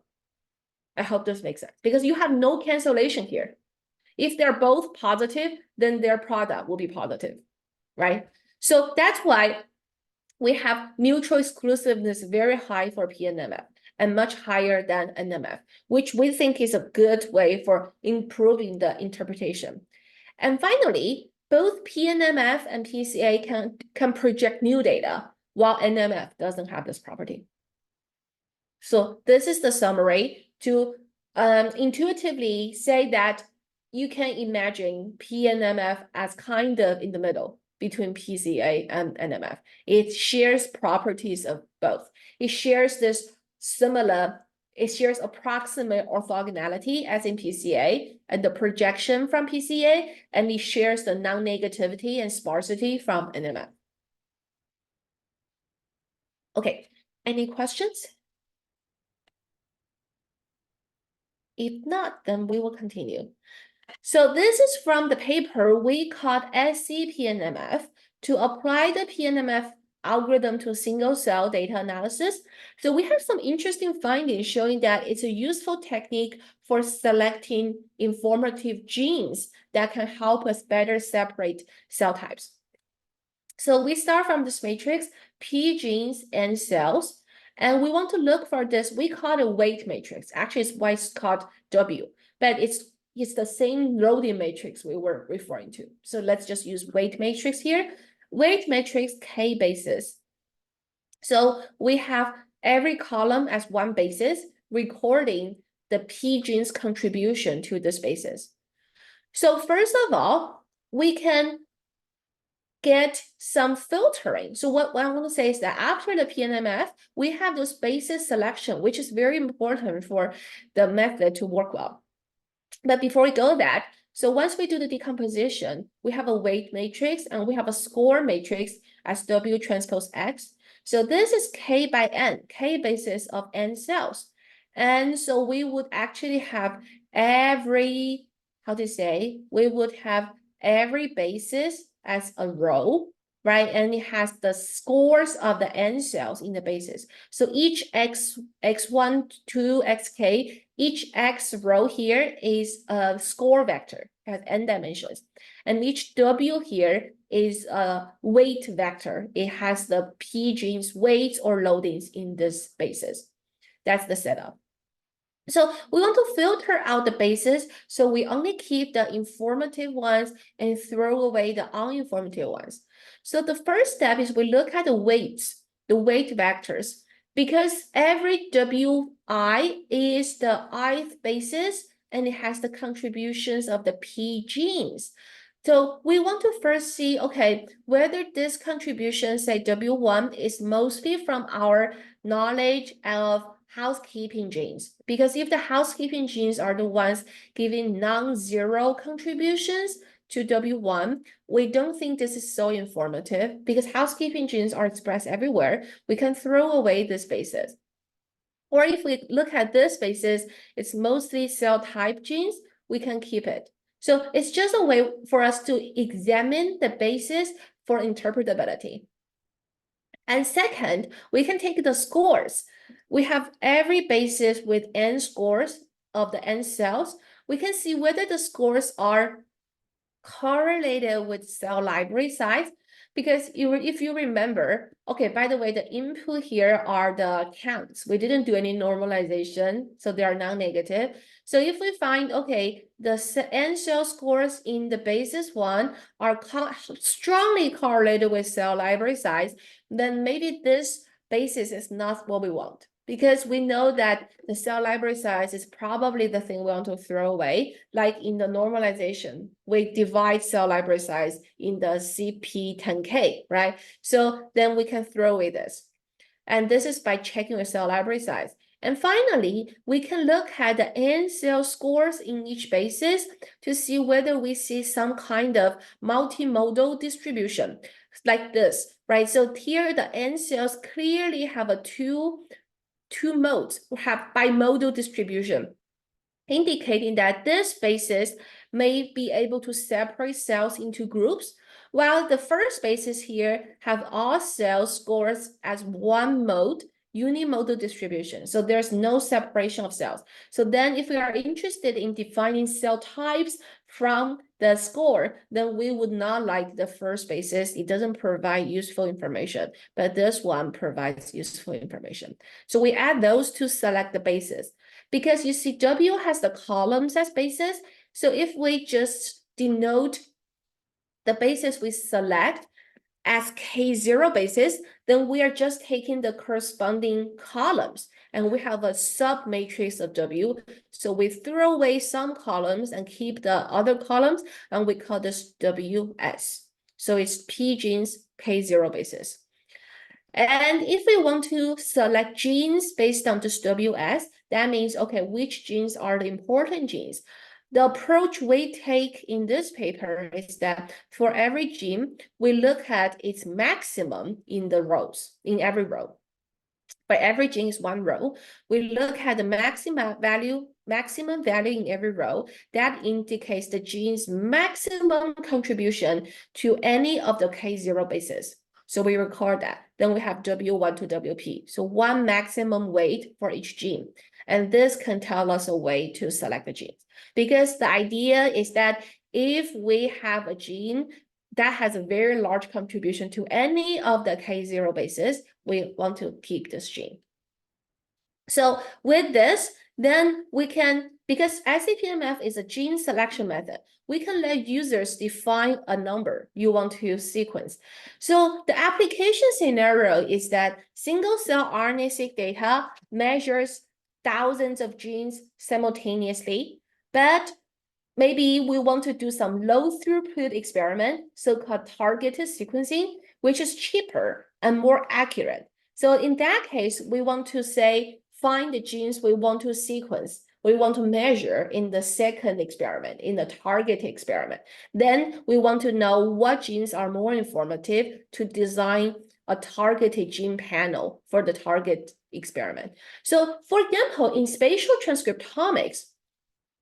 I hope this makes sense, because you have no cancellation here. If they're both positive, then their product will be positive, right? So that's why we have mutual exclusiveness very high for PNMF and much higher than NMF, which we think is a good way for improving the interpretation. And finally, both PNMF and PCA can project new data, while NMF doesn't have this property. So this is the summary to intuitively say that you can imagine PNMF as kind of in the middle between PCA and NMF. It shares properties of both. It shares it shares approximate orthogonality as in PCA and the projection from PCA, and it shares the non-negativity and sparsity from NMF. Okay, any questions? If not, then we will continue. So this is from the paper we called SC-PNMF to apply the PNMF algorithm to single cell data analysis. So we have some interesting findings showing that it's a useful technique for selecting informative genes that can help us better separate cell types. So we start from this matrix, P genes and cells, and we want to look for this, we call it a weight matrix. Actually, it's why it's called W, but it's the same loading matrix we were referring to. So let's just use weight matrix here. Weight matrix K basis. So we have every column as one basis, recording the P gene's contribution to this basis. So first of all, we can get some filtering. So what I want to say is that after the PNMF, we have those basis selection, which is very important for the method to work well. But before we go that, so once we do the decomposition, we have a weight matrix and we have a score matrix as W transpose X. So this is K by N, K basis of N cells. And so we would actually have every, we would have every basis as a row, right? And it has the scores of the N cells in the basis. So each X1, 2, XK, each X row here is a score vector, has N dimensions. And each W here is a weight vector. It has the P genes weights or loadings in this basis. That's the setup. So we want to filter out the bases, so we only keep the informative ones and throw away the uninformative ones. So the first step is we look at the weights, the weight vectors, because every WI is the ith basis and it has the contributions of the P genes. So we want to first see, okay, whether this contribution, say W1, is mostly from our knowledge of housekeeping genes, because if the housekeeping genes are the ones giving non-zero contributions to W1, we don't think this is so informative because housekeeping genes are expressed everywhere. We can throw away this basis. Or if we look at this basis, it's mostly cell type genes, we can keep it. So it's just a way for us to examine the basis for interpretability. And second, we can take the scores. We have every basis with N scores of the N cells. We can see whether the scores are correlated with cell library size. Because if you remember, okay, by the way, the input here are the counts. We didn't do any normalization, so they are non-negative. So if we find, okay, the N cell scores in the basis one are strongly correlated with cell library size, then maybe this basis is not what we want, because we know that the cell library size is probably the thing we want to throw away. Like in the normalization, we divide cell library size in the CP10K, right? So then we can throw away this. And this is by checking the cell library size. And finally, we can look at the N cell scores in each basis to see whether we see some kind of multimodal distribution like this, right? So here the N cells clearly have a two modes, have bimodal distribution, indicating that this basis may be able to separate cells into groups, while the first basis here have all cells scores as one mode, unimodal distribution. So there's no separation of cells. So then if we are interested in defining cell types from the score, then we would not like the first basis. It doesn't provide useful information, but this one provides useful information. So we add those to select the basis. Because you see, W has the columns as basis. So if we just denote the basis we select as K0 basis, then we are just taking the corresponding columns and we have a sub matrix of W. So we throw away some columns and keep the other columns, and we call this WS. So it's P genes K0 basis. And if we want to select genes based on this WS, that means, okay, which genes are the important genes? The approach we take in this paper is that for every gene, we look at its maximum in the rows, in every row. For every gene is one row. We look at the maximum value in every row. That indicates the gene's maximum contribution to any of the K0 bases. So we record that. Then we have W1 to WP. So one maximum weight for each gene. And this can tell us a way to select the genes. Because the idea is that if we have a gene that has a very large contribution to any of the K0 bases, we want to keep this gene. So with this, then we can because SAPNMF is a gene selection method, we can let users define a number you want to sequence. So the application scenario is that single-cell RNA-seq data measures thousands of genes simultaneously, but maybe we want to do some low throughput experiment, so-called targeted sequencing, which is cheaper and more accurate. So in that case, we want to say, find the genes we want to sequence, we want to measure in the second experiment, in the target experiment. Then we want to know what genes are more informative to design a targeted gene panel for the target experiment. So for example, in spatial transcriptomics,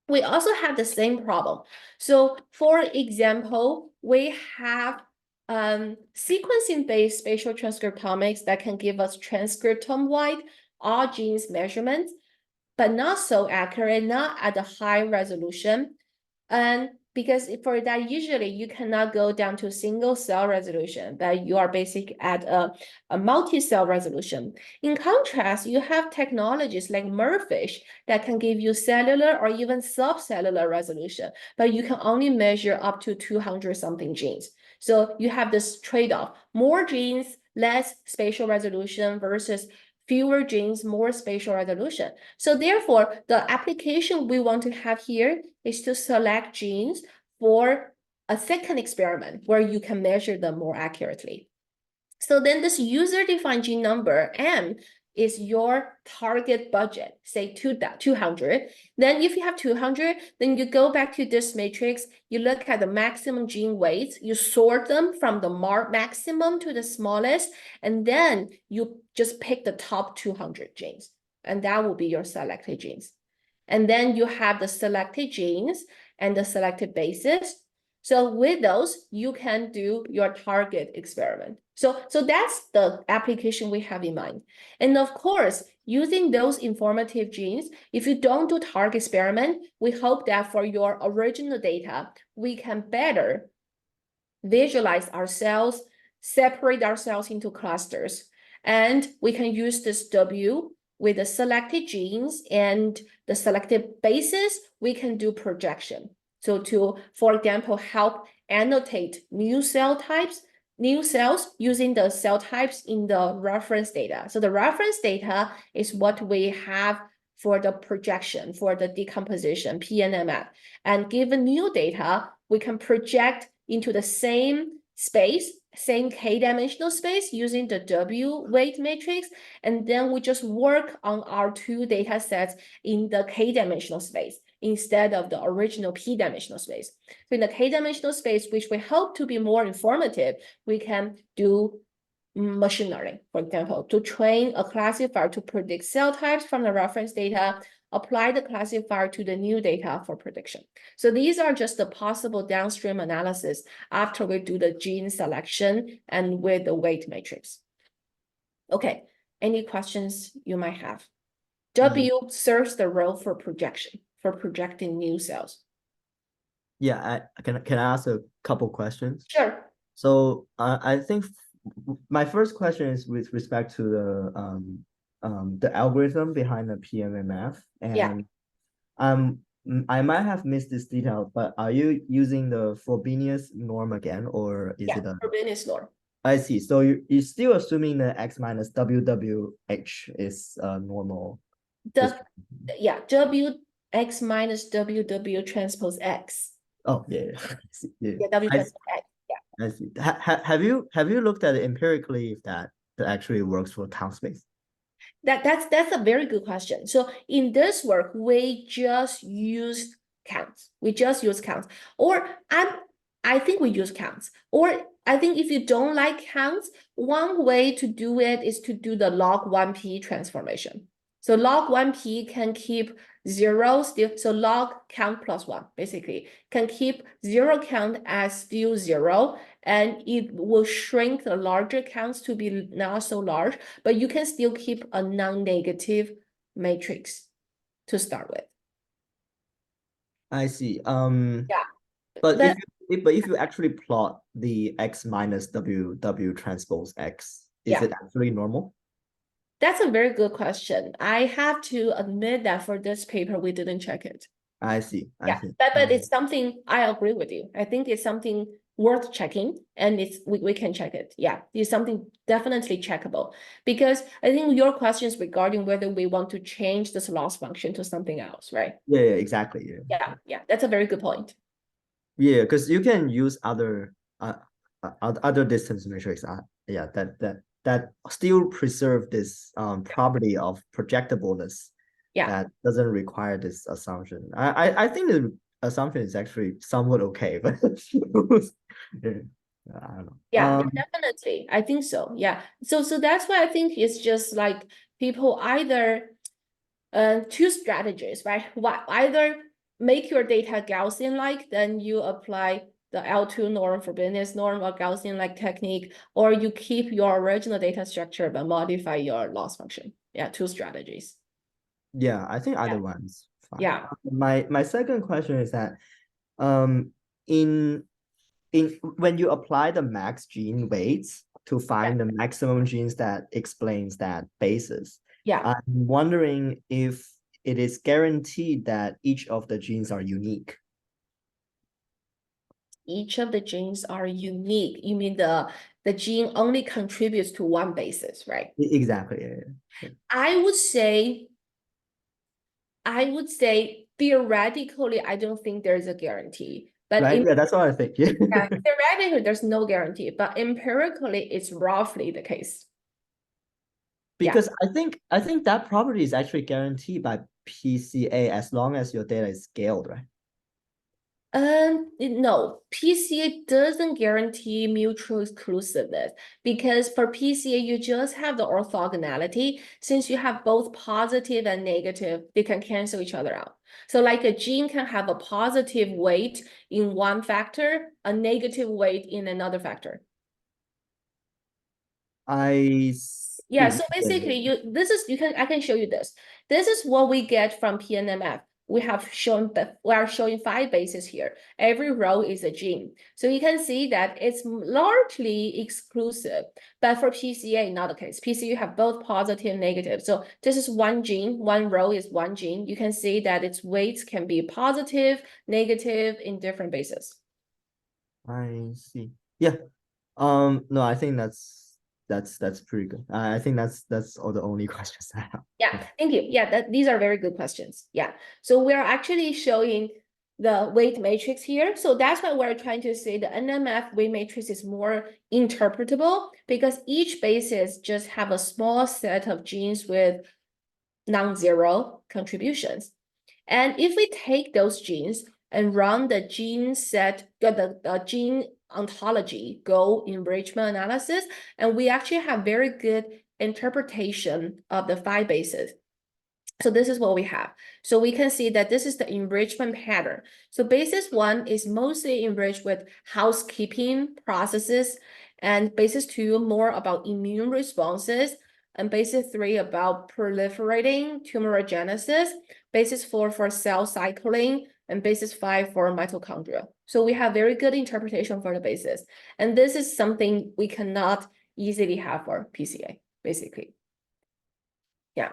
we also have the same problem. So for example, we have sequencing-based spatial transcriptomics that can give us transcriptome-wide all genes measurements, but not so accurate, not at a high resolution. And because for that, usually you cannot go down to single cell resolution, but you are basically at a multi-cell resolution. In contrast, you have technologies like MERFISH that can give you cellular or even subcellular resolution, but you can only measure up to 200 something genes. So you have this trade-off, more genes, less spatial resolution versus fewer genes, more spatial resolution. So therefore, the application we want to have here is to select genes for a second experiment where you can measure them more accurately. So then this user-defined gene number, M, is your target budget, say 200. Then if you have 200, then you go back to this matrix, you look at the maximum gene weights, you sort them from the maximum to the smallest, and then you just pick the top 200 genes, and that will be your selected genes. And then you have the selected genes and the selected bases. So with those, you can do your target experiment. So that's the application we have in mind. And of course, using those informative genes, if you don't do target experiment, we hope that for your original data, we can better visualize our cells, separate our cells into clusters, and we can use this W with the selected genes and the selected bases, we can do projection. So to, for example, help annotate new cell types, new cells using the cell types in the reference data. So the reference data is what we have for the projection, for the decomposition, PNMF. And given new data, we can project into the same space, same k-dimensional space using the W weight matrix, and then we just work on our two data sets in the k-dimensional space instead of the original p-dimensional space. So in the k-dimensional space, which we hope to be more informative, we can do machine learning, for example, to train a classifier to predict cell types from the reference data, apply the classifier to the new data for prediction. So these are just the possible downstream analysis after we do the gene selection and with the weight matrix. Okay, any questions you might have? W serves the role for projection, for projecting new cells. Yeah, can I ask a couple questions? Sure. So I think my first question is with respect to the algorithm behind the PNMF, and Yeah. I might have missed this detail, but are you using the Frobenius norm again, or is it a? Frobenius norm. I see. So you're still assuming the X minus WWH is normal. Yeah, WX minus WW transpose X. Oh yeah, I see. Yeah. Yeah, W transpose X. Yeah. I see. Have you looked at it empirically if that actually works for count space? That's a very good question. So in this work, we just use counts. We just use counts. Or I think we use counts. Or I think if you don't like counts, one way to do it is to do the log 1p transformation. So log 1p can keep zero still, so log count plus one basically can keep zero count as still zero, and it will shrink the larger counts to be not so large, but you can still keep a non-negative matrix to start with. I see. Yeah. But if you actually plot the X minus W transpose X, is Yeah. it actually normal? That's a very good question. I have to admit that for this paper, we didn't check it. I see. I Yeah, see. but it's something, I agree with you. I think it's something worth checking, and we can check it. Yeah, it's something definitely checkable, because I think your question is regarding whether we want to change this loss function to something else, right? Yeah, exactly. Yeah. Yeah, that's a very good point. Yeah, because you can use other distance matrix. Yeah, that still preserve this property of projectableness. Yeah. That doesn't require this assumption. I think the assumption is actually somewhat okay, but yeah, I don't know. Yeah, definitely. I think so. Yeah. So that's why I think it's just like people either two strategies, right? Either make your data Gaussian-like, then you apply the L2 norm, Frobenius norm, or Gaussian-like technique, or you keep your original data structure but modify your loss function. Yeah, two strategies. Yeah, I think either one's fine. Yeah. My second question is that in when you apply the max gene weights to find the maximum genes that explains that basis, Yeah. I'm wondering if it is guaranteed that each of the genes are unique. Each of the genes are unique. You mean the gene only contributes to one basis, right? Exactly. Yeah. I would say theoretically, I don't think there's a guarantee. But Right? Yeah, that's what I think. Yeah. theoretically, there's no guarantee, but empirically, it's roughly the case. Because I think that property is actually guaranteed by PCA as long as your data is scaled, right? No, PCA doesn't guarantee mutual exclusiveness, because for PCA, you just have the orthogonality. Since you have both positive and negative, they can cancel each other out. So like a gene can have a positive weight in one factor, a negative weight in another factor. Yeah, so basically I can show you this. This is what we get from PNMF. We are showing 5 bases here. Every row is a gene. So you can see that it's largely exclusive, but for PCA, not the case. PCA, you have both positive and negative. So this is one gene, one row is one gene. You can see that its weights can be positive, negative in different bases. I see. Yeah. No, I think that's pretty good. I think that's all the only questions I have. Yeah, thank you. Yeah, these are very good questions. Yeah, so we're actually showing the weight matrix here. So that's why we're trying to say the NMF weight matrix is more interpretable, because each basis just have a small set of genes with non-zero contributions. And if we take those genes and run the gene set, the gene ontology goal enrichment analysis, and we actually have very good interpretation of the 5 bases. So this is what we have. So we can see that this is the enrichment pattern. So basis 1 is mostly enriched with housekeeping processes, and basis 2 more about immune responses, and basis 3 about proliferating tumorigenesis, basis 4 for cell cycling, and basis 5 for mitochondria. So we have very good interpretation for the basis. And this is something we cannot easily have for PCA, basically. Yeah.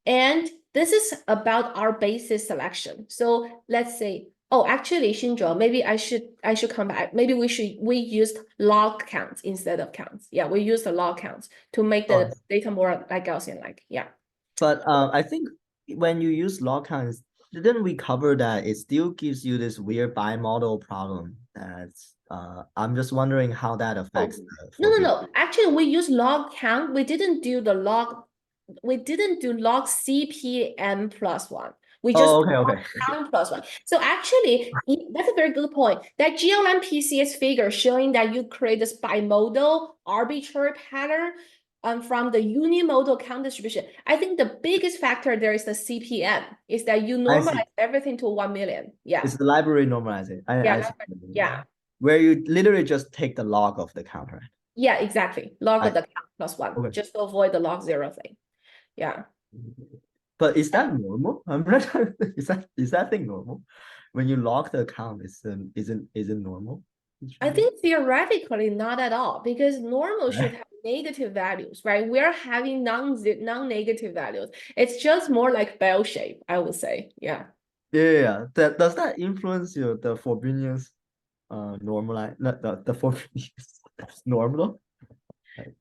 And this is about our basis selection. So let's say, oh, actually, Shinjo, maybe I should come back. Maybe we used log counts instead of counts. Yeah, we used the log counts to make the data more like Gaussian-like. Yeah. But I think when you use log counts, didn't we cover that it still gives you this weird bimodal problem? That's I'm just wondering how that affects No. Actually, we use log count. We didn't do log CPM plus 1. We just okay. count plus 1. So actually, that's a very good point. That GLM PCS figure showing that you create this bimodal arbitrary pattern from the unimodal count distribution. I think the biggest factor there is the CPM, is that you normalize everything to 1 million. Yeah. It's the library normalizing. Yeah. Where you literally just take the log of the count, right? Yeah, exactly. Log of the count plus 1, just to avoid the log 0 thing. Yeah. But is that normal? I'm not sure. Is that thing normal? When you log the account, isn't normal? I think theoretically not at all, because normal should have negative values, right? We're having non-negative values. It's just more like bell shape, I would say. Yeah. Yeah. Does that influence the Frobenius normalize not the Frobenius normal?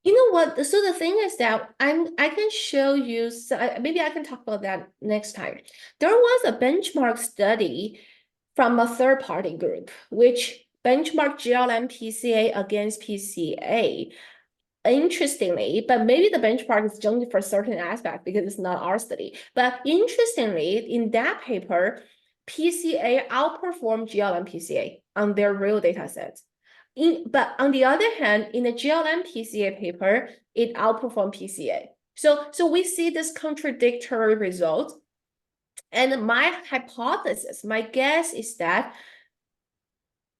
You know what? So the thing is that I can show you, maybe I can talk about that next time. There was a benchmark study from a third-party group, which benchmarked GLM PCA against PCA. Interestingly, but maybe the benchmark is only for certain aspect because it's not our study. But interestingly, in that paper, PCA outperformed GLM PCA on their real data sets. But on the other hand, in the GLM PCA paper, it outperformed PCA. So we see this contradictory result. And my hypothesis, my guess is that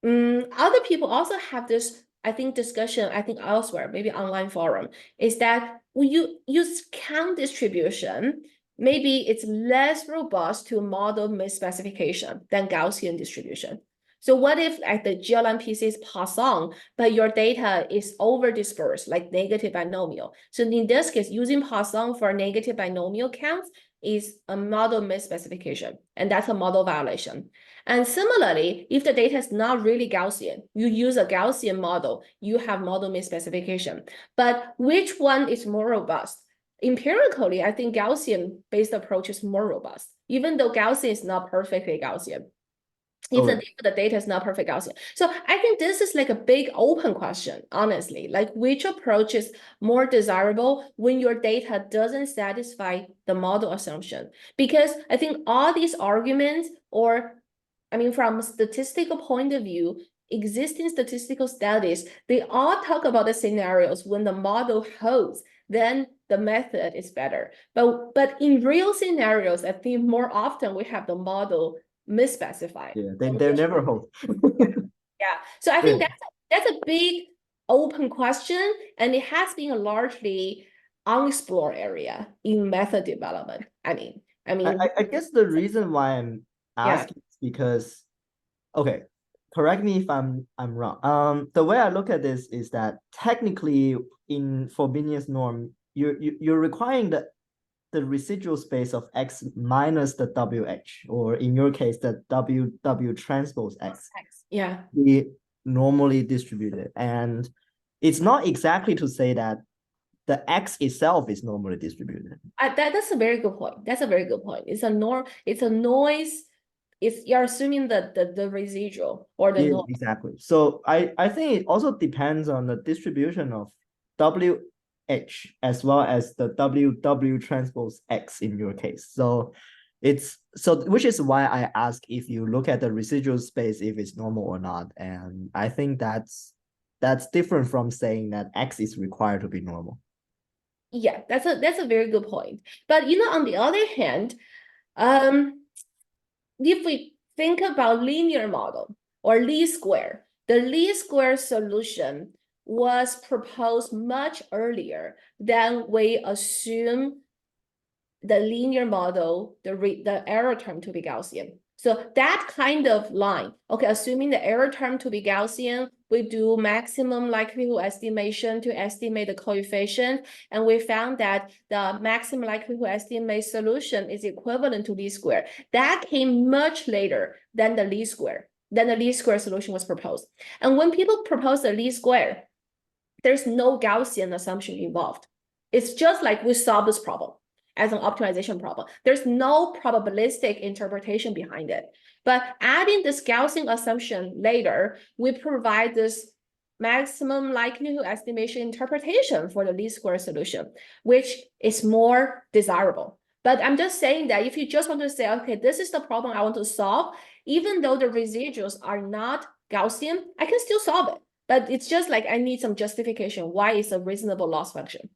other people also have this, I think, discussion, I think elsewhere, maybe online forum, is that when you use count distribution, maybe it's less robust to model misspecification than Gaussian distribution. So what if like the GLMPC is Poisson, but your data is over dispersed, like negative binomial? So in this case, using Poisson for negative binomial counts is a model misspecification, and that's a model violation. And similarly, if the data is not really Gaussian, you use a Gaussian model, you have model misspecification. But which one is more robust? Empirically, I think Gaussian-based approach is more robust, even though Gaussian is not perfectly Gaussian. If the data is not perfect Gaussian. So I think this is like a big open question, honestly, like which approach is more desirable when your data doesn't satisfy the model assumption? Because I think all these arguments, or I mean, from a statistical point of view, existing statistical studies, they all talk about the scenarios when the model holds, then the method is better. But in real scenarios, I think more often we have the model misspecified. Yeah, they never hold. Yeah. So I think that's a big open question, and it has been a largely unexplored area in method development. I mean, I guess the reason why I'm asking is because, okay, correct me if I'm wrong. The way I look at this is that technically in Frobenius norm, you're requiring the residual space of X minus the WH, or in your case, the WW transpose X. Yeah. Be normally distributed. And it's not exactly to say that the X itself is normally distributed. That's a very good point. That's a very good point. It's a noise. You're assuming the residual or the noise. Exactly. So I think it also depends on the distribution of WH as well as the WW transpose X in your case. So which is why I ask if you look at the residual space, if it's normal or not. And I think that's different from saying that X is required to be normal. Yeah, that's a very good point. But on the other hand, if we think about linear model or least square, the least square solution was proposed much earlier than we assume the linear model, the error term to be Gaussian. So that kind of line, okay, assuming the error term to be Gaussian, we do maximum likelihood estimation to estimate the coefficient, and we found that the maximum likelihood estimate solution is equivalent to least square. That came much later than the least square. Then the least square solution was proposed. And when people propose the least square, there's no Gaussian assumption involved. It's just like we solve this problem as an optimization problem. There's no probabilistic interpretation behind it. But adding this Gaussian assumption later, we provide this maximum likelihood estimation interpretation for the least square solution, which is more desirable. But I'm just saying that if you just want to say, okay, this is the problem I want to solve, even though the residuals are not Gaussian, I can still solve it. But it's just like I need some justification why it's a reasonable loss function.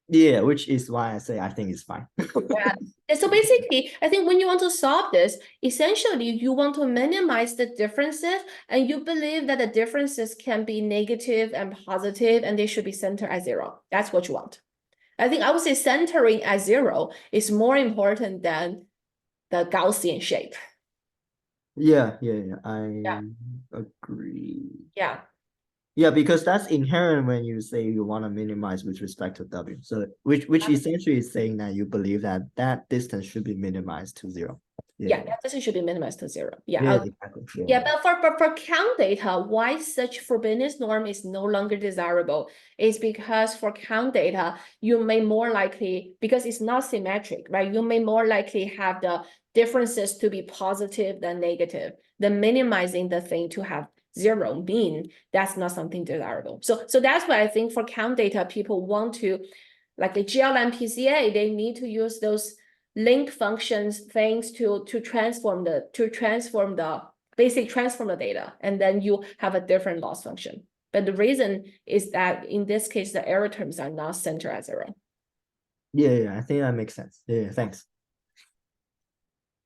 Yeah, which is why I say I think it's fine. Yeah. So basically, I think when you want to solve this, essentially you want to minimize the differences, and you believe that the differences can be negative and positive, and they should be centered at zero. That's what you want. I think I would say centering at zero is more important than the Gaussian shape. Yeah, I agree. Yeah. Yeah, because that's inherent when you say you want to minimize with respect to W. So which essentially is saying that you believe that that distance should be minimized to 0. Yeah, that distance should be minimized to 0. Yeah, Yeah, exactly. yeah, but for count data, why such forbidden norm is no longer desirable is because for count data, you may more likely, because it's not symmetric, right? You may more likely have the differences to be positive than negative, than minimizing the thing to have 0 mean that's not something desirable. So that's why I think for count data, people want to, like the GLM PCA, they need to use those link functions things to transform the basically transform the data, and then you have a different loss function. But the reason is that in this case, the error terms are not centered at 0. Yeah, I think that makes sense. Yeah, thanks.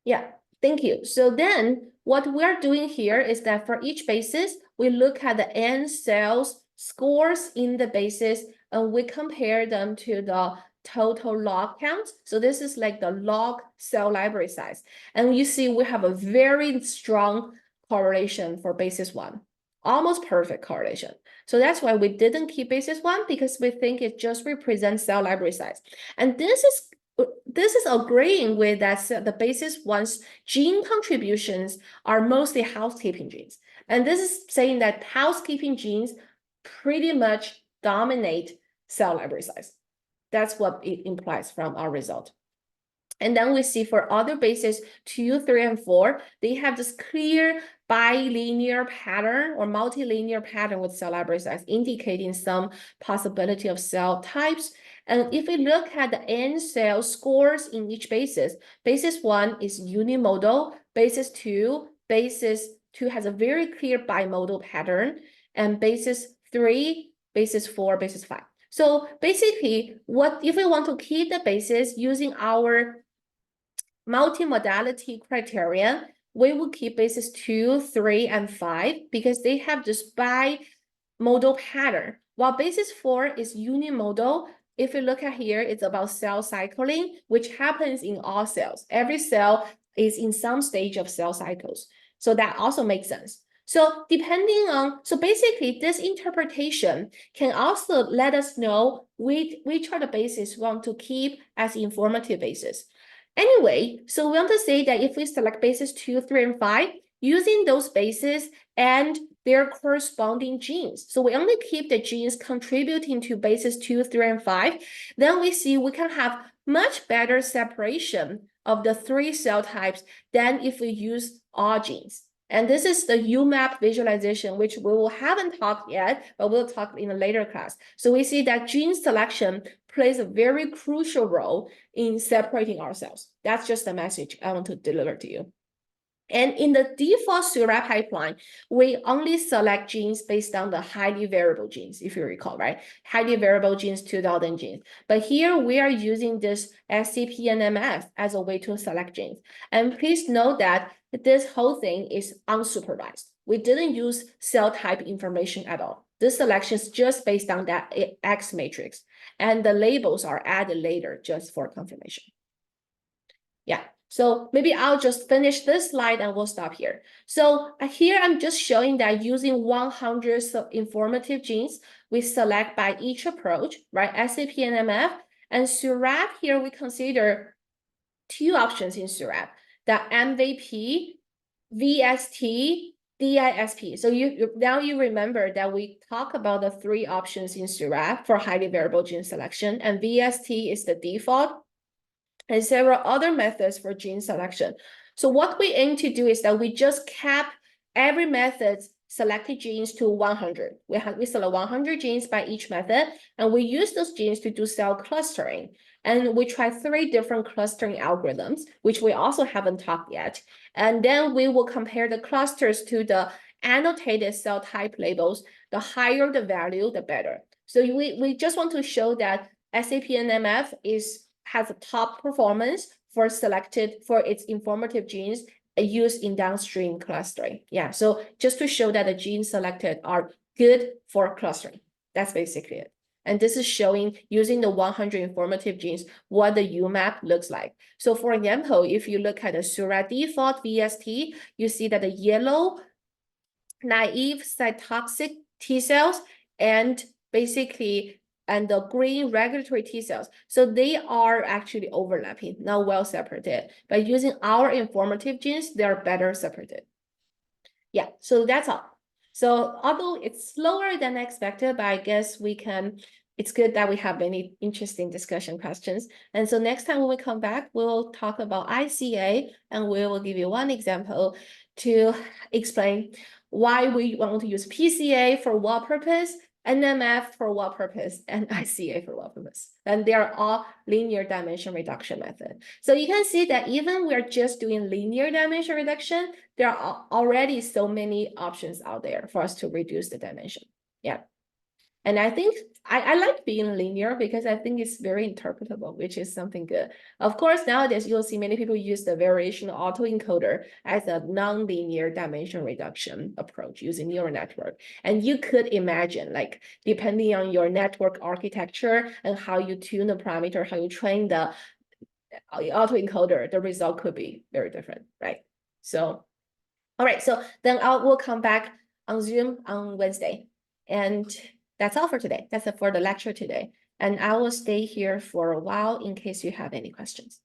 Yeah, thank you. So then what we're doing here is that for each basis, we look at the n cells scores in the basis, and we compare them to the total log count. So this is like the log cell library size. And you see we have a very strong correlation for basis 1, almost perfect correlation. So that's why we didn't keep basis 1, because we think it just represents cell library size. And this is agreeing with that the basis 1's gene contributions are mostly housekeeping genes. And this is saying that housekeeping genes pretty much dominate cell library size. That's what it implies from our result. And then we see for other bases 2, 3, and 4, they have this clear bilinear pattern or multilinear pattern with cell library size, indicating some possibility of cell types. And if we look at the n cell scores in each basis, basis 1 is unimodal, basis 2 has a very clear bimodal pattern, and basis 3, basis 4, basis 5. So basically, if we want to keep the basis using our multimodality criterion, we will keep basis 2, 3, and 5 because they have this bimodal pattern. While basis 4 is unimodal, if you look at here, it's about cell cycling, which happens in all cells. Every cell is in some stage of cell cycles. So that also makes sense. So basically this interpretation can also let us know which are the bases we want to keep as informative bases. Anyway, so we want to say that if we select bases 2, 3, and 5, using those bases and their corresponding genes, so we only keep the genes contributing to bases 2, 3, and 5, then we see we can have much better separation of the 3 cell types than if we use all genes. And this is the UMAP visualization, which we haven't talked yet, but we'll talk in a later class. So we see that gene selection plays a very crucial role in separating our cells. That's just the message I want to deliver to you. And in the default Seurat pipeline, we only select genes based on the highly variable genes, if you recall, right? Highly variable genes, 2000 genes. But here we are using this SCP-NMF as a way to select genes. And please note that this whole thing is unsupervised. We didn't use cell type information at all. This selection is just based on that X matrix. And the labels are added later just for confirmation. Yeah. So maybe I'll just finish this slide and we'll stop here. So here I'm just showing that using 100 informative genes, we select by each approach, right? SAP and NMF. And Seurat here, we consider 2 options in Seurat, the MVP, VST, DISP. So now you remember that we talk about the 3 options in Seurat for highly variable gene selection, and VST is the default, and several other methods for gene selection. So what we aim to do is that we just cap every method's selected genes to 100. We select 100 genes by each method, and we use those genes to do cell clustering. And we try 3 different clustering algorithms, which we also haven't talked yet. And then we will compare the clusters to the annotated cell type labels. The higher the value, the better. So we just want to show that SAP NMF has a top performance for its informative genes used in downstream clustering. Yeah, so just to show that the genes selected are good for clustering. That's basically it. And this is showing using the 100 informative genes what the UMAP looks like. So for example, if you look at the Seurat default VST, you see that the yellow naive cytotoxic T cells and basically and the green regulatory T cells. So they are actually overlapping, not well separated. By using our informative genes, they're better separated. Yeah, so that's all. So although it's slower than expected, but I guess it's good that we have many interesting discussion questions. And so next time when we come back, we'll talk about ICA and we will give you one example to explain why we want to use PCA for what purpose, NMF for what purpose, and ICA for what purpose. And they are all linear dimension reduction method. So you can see that even we're just doing linear dimension reduction, there are already so many options out there for us to reduce the dimension. Yeah. And I think I like being linear because I think it's very interpretable, which is something good. Of course, nowadays you'll see many people use the variational autoencoder as a non-linear dimension reduction approach using neural network. And you could imagine, like, depending on your network architecture and how you tune the parameter, how you train the autoencoder, the result could be very different, right? So, all right, so then we'll come back on Zoom on Wednesday. And that's all for today. That's it for the lecture today. And I will stay here for a while in case you have any questions.